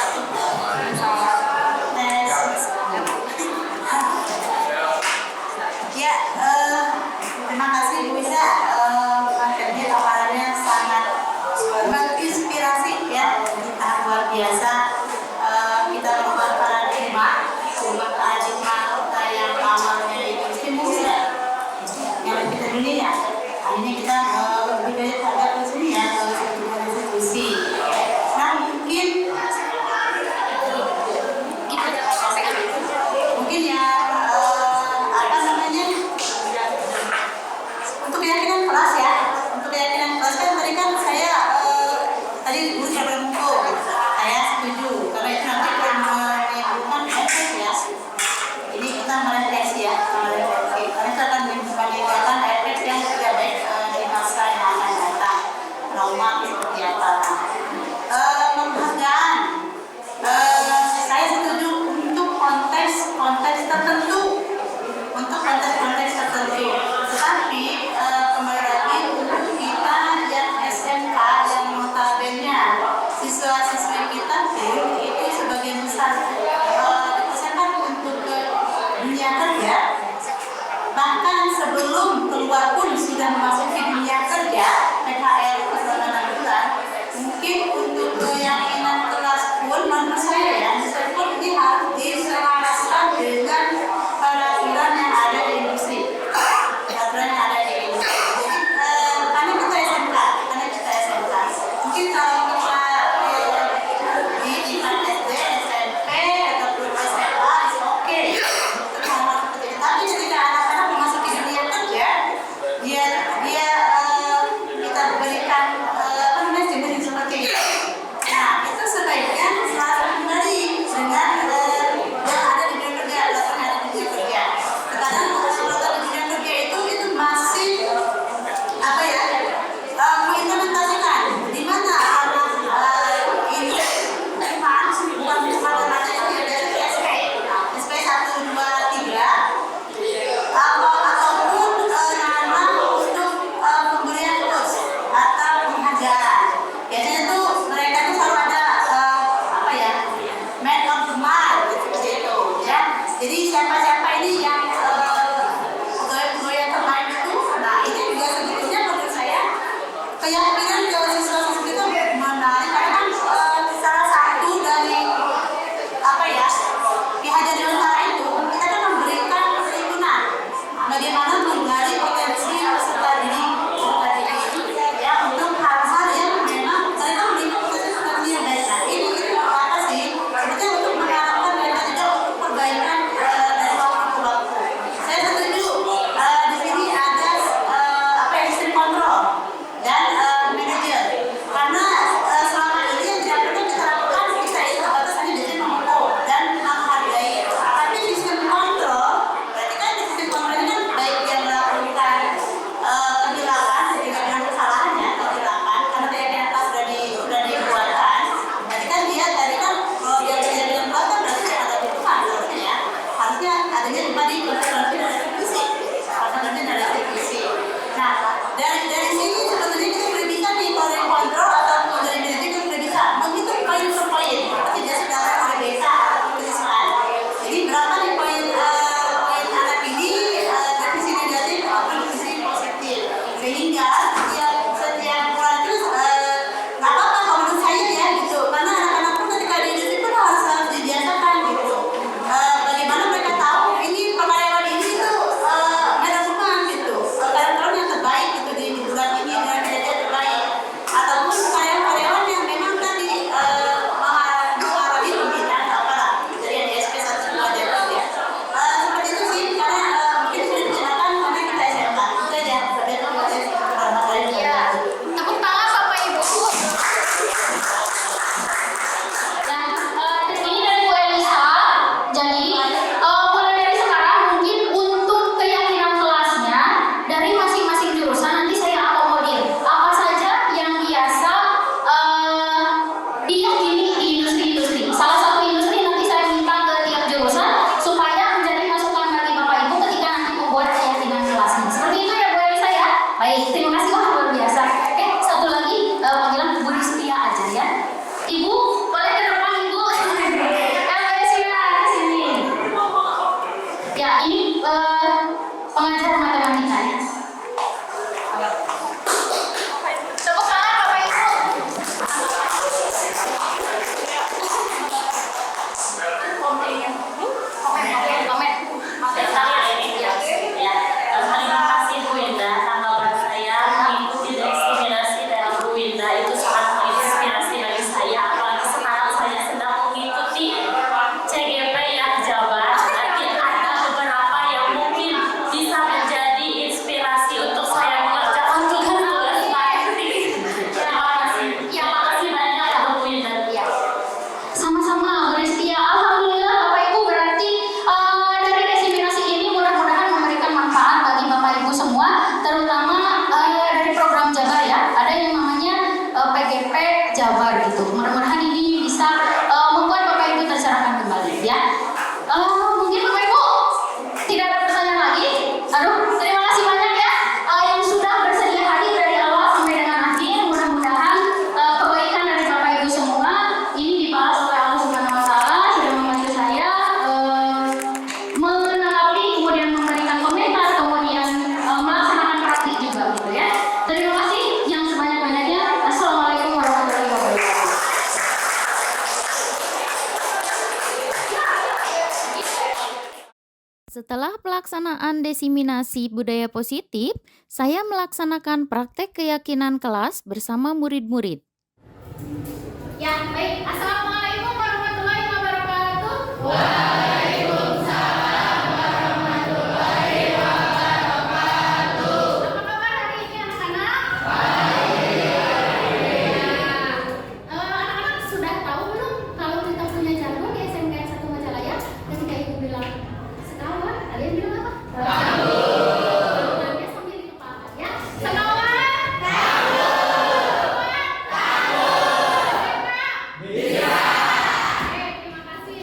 Ya, terima kasih Bu Isa. Materinya paparannya sangat menginspirasi ya, luar biasa. bahkan sebelum keluar pun sudah memasuki dunia kerja, PKL selama 6 bulan. Mungkin untuk keyakinan kelas pun menurut saya ya, pun ini harus diselaraskan dengan peraturan yang ada di industri. Peraturan yang ada di industri. Jadi karena kita SMK, mungkin kalau kita di tingkat SD, SMP ataupun SMA, is oke. Tapi ketika anak-anak memasuki dunia kerja, dia kita berikan jenis seperti itu. Nah, itu sebaiknya selalu kembali dengan yang ada di dunia kerja, peraturan yang ada di dunia kerja. Kadang peraturan di dunia kerja itu masih apa ya? Mengimplementasikan di mana anak ini bukan SP 1, 2, 3 ataupun nama untuk pemberian kurs atau pengajaran. Biasanya tuh mereka tuh selalu ada apa ya, man of the month seperti itu ya. Jadi siapa-siapa ini yang pegawai yang terbaik itu, nah ini juga sebetulnya menurut saya keyakinan kalau siswa-siswi itu menarik karena kan salah satu dari apa ya, pihak dari utara itu kita kan memberikan perlindungan bagaimana menggali potensi peserta didik ya untuk hal-hal yang memang mereka memiliki potensi yang baik. Nah ini apa sih sebetulnya untuk mengharapkan mereka juga untuk perbaikan dari waktu ke waktu. Saya setuju di sini ada apa ya, sistem kontrol dan manajer, karena selama ini yang tidak pernah kita lakukan kita itu batasannya biasanya mengukur dan menghargai. Tapi sistem kontrol berarti kan sistem kontrol ini kan baik yang melakukan kehilangan ketika dengan kesalahannya kehilangan karena keyakinan kelas sudah dibuatkan. Berarti kan dia tadi kan kalau dia kejadian kelas kan berarti ada hukuman harusnya ya, harusnya adanya di konsentrasi dan revisi, konsentrasi dan revisi. Nah dari sini sebetulnya kita sudah bisa nih kontrol ataupun dari manajer kita sudah bisa menghitung poin per poin seperti dia sudah oleh BK ataupun penyusunan. Jadi berapa nih poin anak ini revisi negatif ataupun revisi positif, sehingga setiap bulan itu nggak apa-apa kalau menurut saya ya gitu, karena anak-anak pun ketika di industri pun harus dibiasakan gitu. Bagaimana mereka tahu ini karyawan ini tuh manajemen gitu, karyawan yang terbaik gitu di bulan ini dengan kinerja terbaik, ataupun karyawan yang memang tadi mengalami pembinaan apalah dari yang di SP 1, 2 dan 3. Seperti itu sih, karena mungkin sudah digunakan karena kita SMK. Itu aja. Tepuk tangan Bapak Ibu. Nah, ini dari Bu Elisa. Jadi mulai dari sekarang mungkin untuk keyakinan kelasnya dari masing-masing jurusan nanti saya akomodir apa saja yang biasa diyakini di industri-industri. Salah satu industri nanti saya minta ke tiap jurusan supaya menjadi masukan bagi Bapak Ibu ketika nanti membuat keyakinan kelasnya. Seperti itu ya Bu Elisa ya. Baik, terima kasih, wah luar biasa. Satu lagi panggilan Bu Rizkia aja ya. Ibu boleh ke depan Ibu. Bu Rizkia ke sini. Ya ini pengajar matematika ya. Tepuk tangan Bapak Ibu. Terima kasih Bu Indah, tanggapan saya Setelah pelaksanaan desiminasi budaya positif, saya melaksanakan praktek keyakinan kelas bersama murid-murid. Ya, baik. Assalamualaikum warahmatullahi wabarakatuh. Apa kabar hari ini anak-anak? Anak-anak sudah tahu belum kalau kita punya jargon di SMKN 1 Majalaya? Ketika ibu bilang sekawan, kalian bilang apa? Tahu. Bilangnya sambil dikepalkan ya. Sekawan. Oke, terima kasih.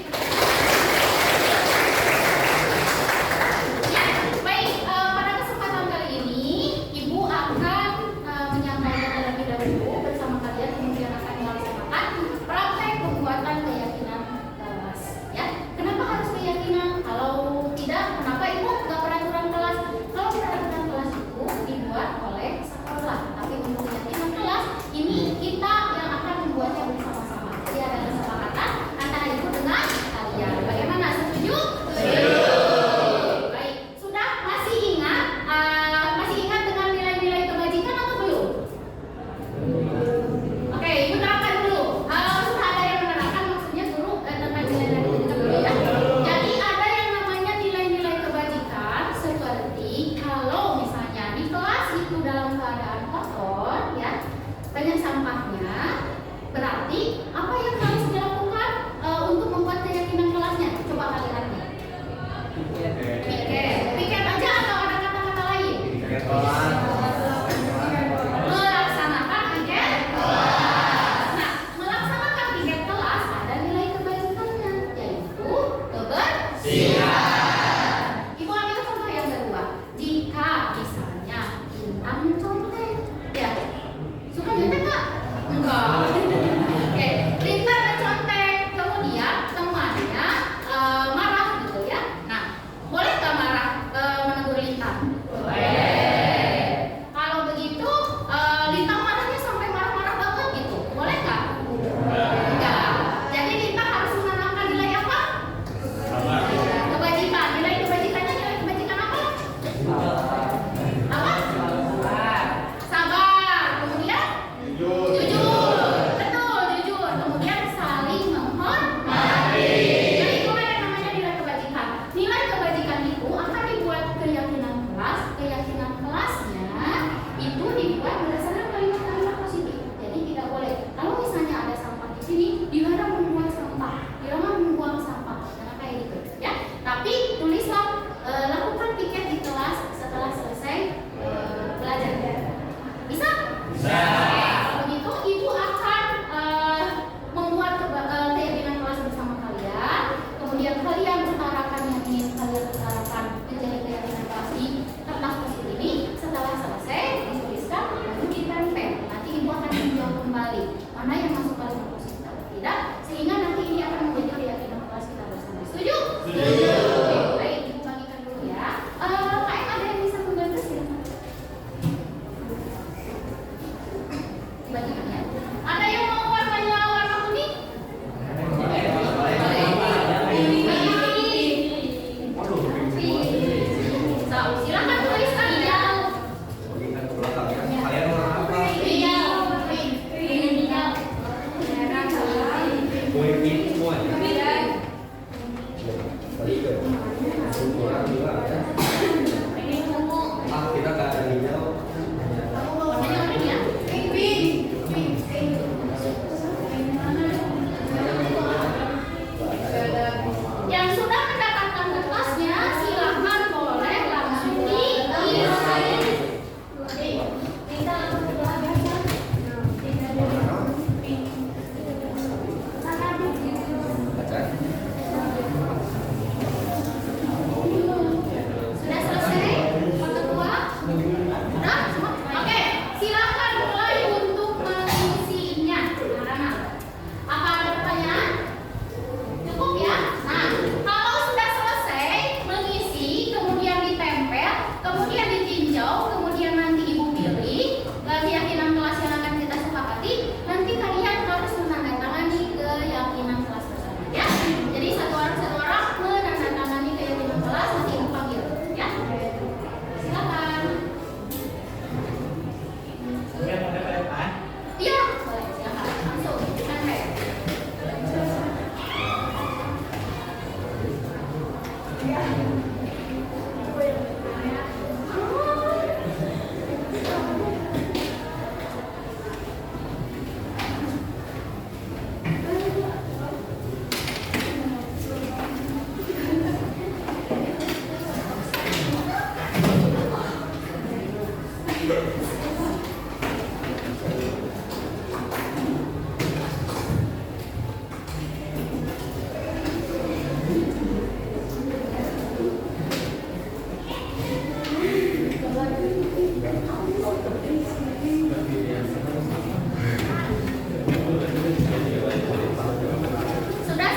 Sudah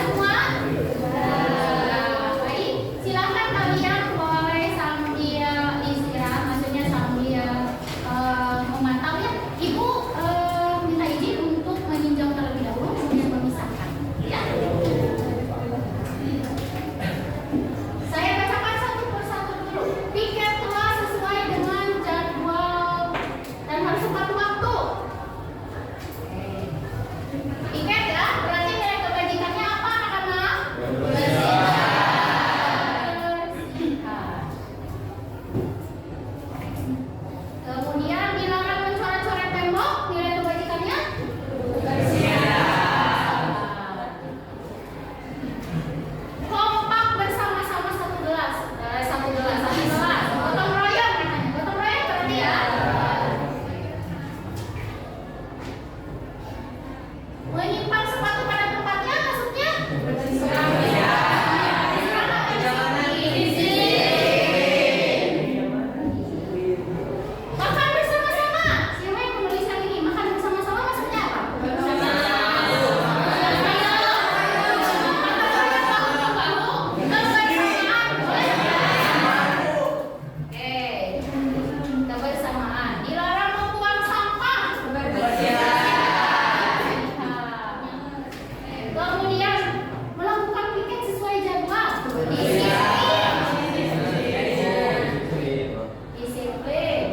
semua? Baik, silakan kalian boleh sambil istirahat, maksudnya sambil memantau ya. Ibu minta izin untuk meninjau terlebih dahulu, kemudian memisahkan. Ya. Saya bacakan satu persatu dulu. Piket kelas sesuai dengan jadwal dan harus tepat waktu. Piket ya, berarti nilai kebajikannya apa anak-anak? Bersihkan. Kemudian dilarang mencoret-coret tembok, nilai kebajikannya? Kompak bersama-sama satu gelas. Gotong royong katanya. Gotong royong berarti ya. Menyimpan sepatu pada tempatnya maksudnya? Makan bersama-sama. Siapa yang menulis yang ini? Makan bersama-sama maksudnya apa? Kebersamaan. Dilarang membuang sampah. Kemudian melakukan piket sesuai jadwal. Disiplin.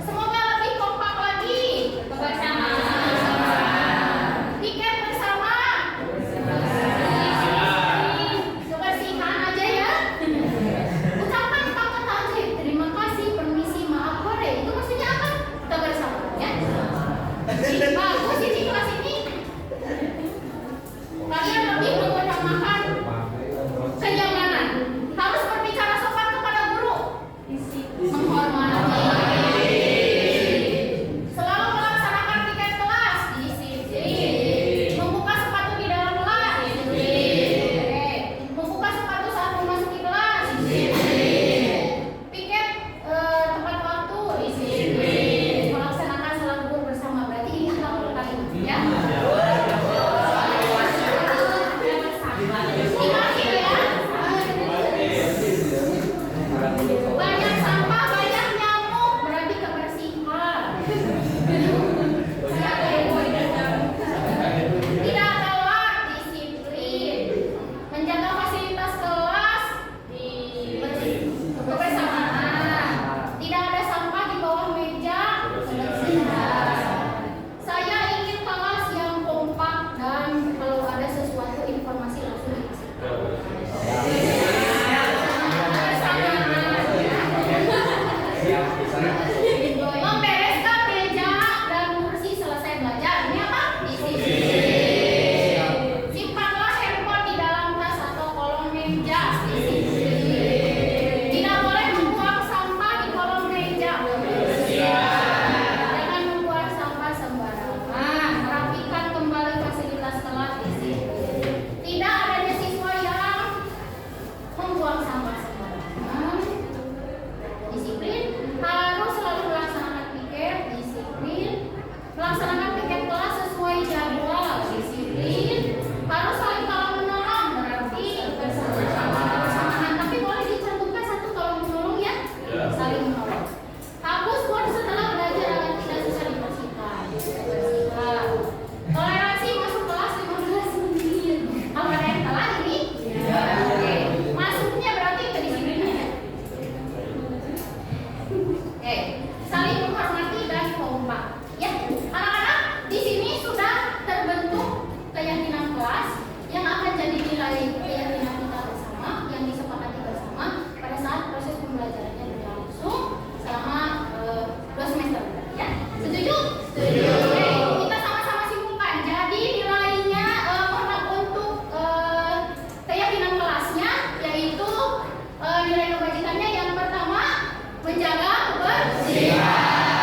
Semoga lebih kompak lagi. Kebersamaan. Piket bersama. Kebersihan aja ya. Ucapan kata tajwid. Terima kasih, permisi, maaf, boleh. Itu maksudnya apa? Kebersamaan ya. Bagus ini kelas ini. Kalian lebih mengutamakan kenyamanan. Harus berbicara sopan kepada guru. Menghormati. Selalu melaksanakan piket kelas. Disiplin. Membuka sepatu di dalam kelas. Disiplin. Membuka sepatu saat memasuki kelas. Disiplin. Piket tepat waktu. Disiplin. Melaksanakan salat zuhur bersama. Berarti ini 60 kali ya. Dimakin ya. Banyak sampah, banyak nyamuk, berarti kebersihan. Tidak telat, disiplin. Menjaga fasilitas kelas, kebersamaan. Tidak ada sampah di bawah meja, kebersihan. Saya ingin kelas yang kompak dan kalau ada sesuatu informasi langsung dikasih. Membereskan meja dan kursi selesai belajar. Ini apa? Disiplin. Simpanlah handphone di dalam tas atau kolong meja. Disiplin. Tidak boleh membuang sampah di kolong meja. Jangan membuang sampah sembarangan. Rapikan kembali fasilitas kelas. Disiplin. Tidak adanya siswa yang membuang sampah sembarangan. Disiplin. Harus selalu melaksanakan piket. Disiplin. Melaksanakan piket kelas sesuai jadwal. Disiplin. Harus saling tolong menolong. Berarti kebersamaan. Tapi boleh dicantumkan satu tolong menolong ya. Saling menolong. Hapus board setelah belajar agar tidak susah dibersihkan. Bersihkan. Toleransi masuk kelas 15 menit. Kalau ada yang telat ini? Oke. Masuknya berarti kedisiplinan ya. Oke. Saling menghormati dan kompak. Ya, anak-anak di sini sudah terbentuk keyakinan kelas yang akan jadi nilai keyakinan kita bersama, yang disepakati bersama pada saat proses pembelajarannya berlangsung selama 2 semester. Ya, setuju? Setuju. Oke, kita sama-sama simpulkan. Jadi nilainya untuk keyakinan kelasnya yaitu nilai kebajikannya yang pertama menjaga kebersihan.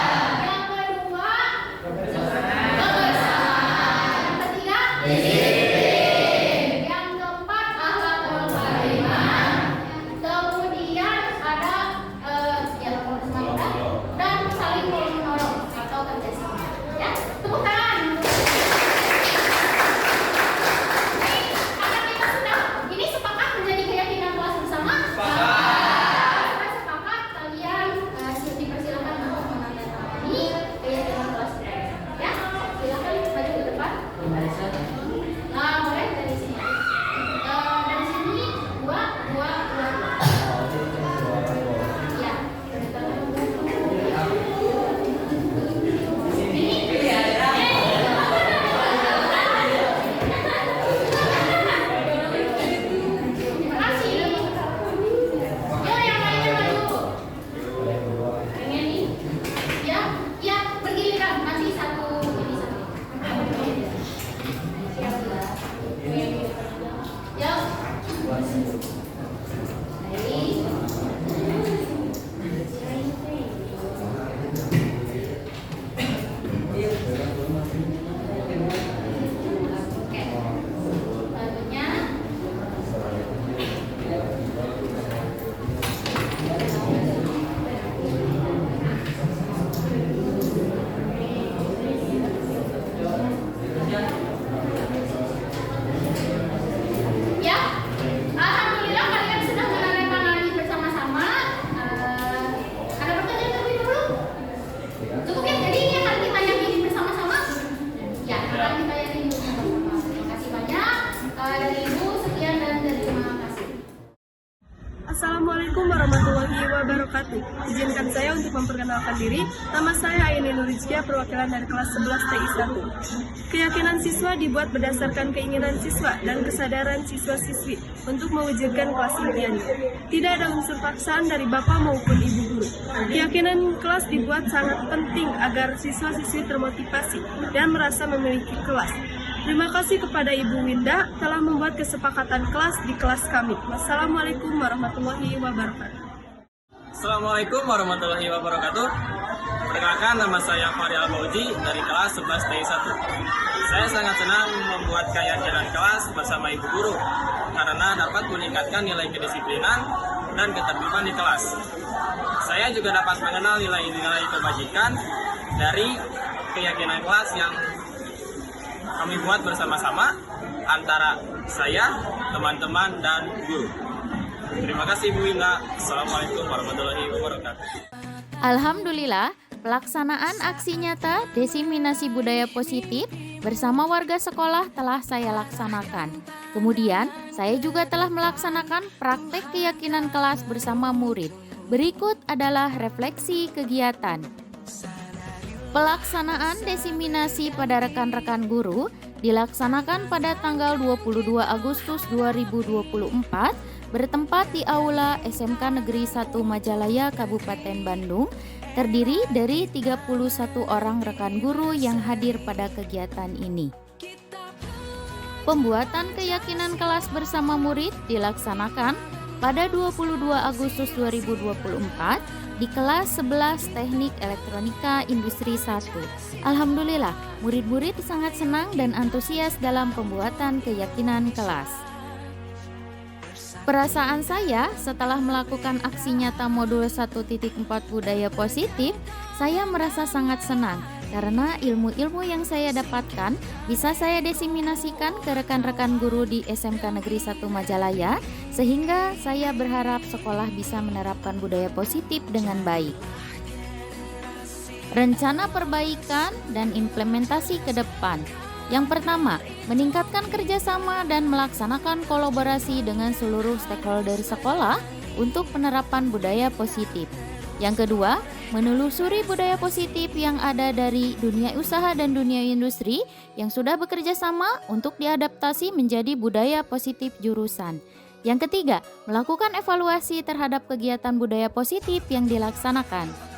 mengizinkan saya untuk memperkenalkan diri. Nama saya Aini Nurizkia, perwakilan dari kelas 11 TI 1. Keyakinan siswa dibuat berdasarkan keinginan siswa dan kesadaran siswa-siswi untuk mewujudkan kelas impiannya. Tidak ada unsur paksaan dari bapak maupun ibu guru. Keyakinan kelas dibuat sangat penting agar siswa-siswi termotivasi dan merasa memiliki kelas. Terima kasih kepada Ibu Winda telah membuat kesepakatan kelas di kelas kami. Wassalamualaikum warahmatullahi wabarakatuh. Assalamualaikum warahmatullahi wabarakatuh. Perkenalkan, nama saya Fahri Al-Bauji dari kelas 11 TI 1. Saya sangat senang membuat keyakinan kelas bersama ibu guru karena dapat meningkatkan nilai kedisiplinan dan ketertiban di kelas. Saya juga dapat mengenal nilai-nilai kebajikan dari keyakinan kelas yang kami buat bersama-sama antara saya, teman-teman, dan guru. Terima kasih Bu Winda. Assalamualaikum warahmatullahi wabarakatuh. Alhamdulillah, pelaksanaan aksi nyata desiminasi budaya positif bersama warga sekolah telah saya laksanakan. Kemudian, saya juga telah melaksanakan praktek keyakinan kelas bersama murid. Berikut adalah refleksi kegiatan. Pelaksanaan desiminasi pada rekan-rekan guru dilaksanakan pada tanggal 22 Agustus 2024 bertempat di Aula SMK Negeri 1 Majalaya, Kabupaten Bandung, terdiri dari 31 orang rekan guru yang hadir pada kegiatan ini. Pembuatan keyakinan kelas bersama murid dilaksanakan pada 22 Agustus 2024 di kelas 11 Teknik Elektronika Industri 1. Alhamdulillah, murid-murid sangat senang dan antusias dalam pembuatan keyakinan kelas. Perasaan saya setelah melakukan aksi nyata modul 1.4 budaya positif, saya merasa sangat senang karena ilmu-ilmu yang saya dapatkan bisa saya desiminasikan ke rekan-rekan guru di SMK Negeri 1 Majalaya, sehingga saya berharap sekolah bisa menerapkan budaya positif dengan baik. Rencana perbaikan dan implementasi ke depan. Yang pertama, meningkatkan kerjasama dan melaksanakan kolaborasi dengan seluruh stakeholder sekolah untuk penerapan budaya positif. Yang kedua, menelusuri budaya positif yang ada dari dunia usaha dan dunia industri yang sudah bekerja sama untuk diadaptasi menjadi budaya positif jurusan. Yang ketiga, melakukan evaluasi terhadap kegiatan budaya positif yang dilaksanakan.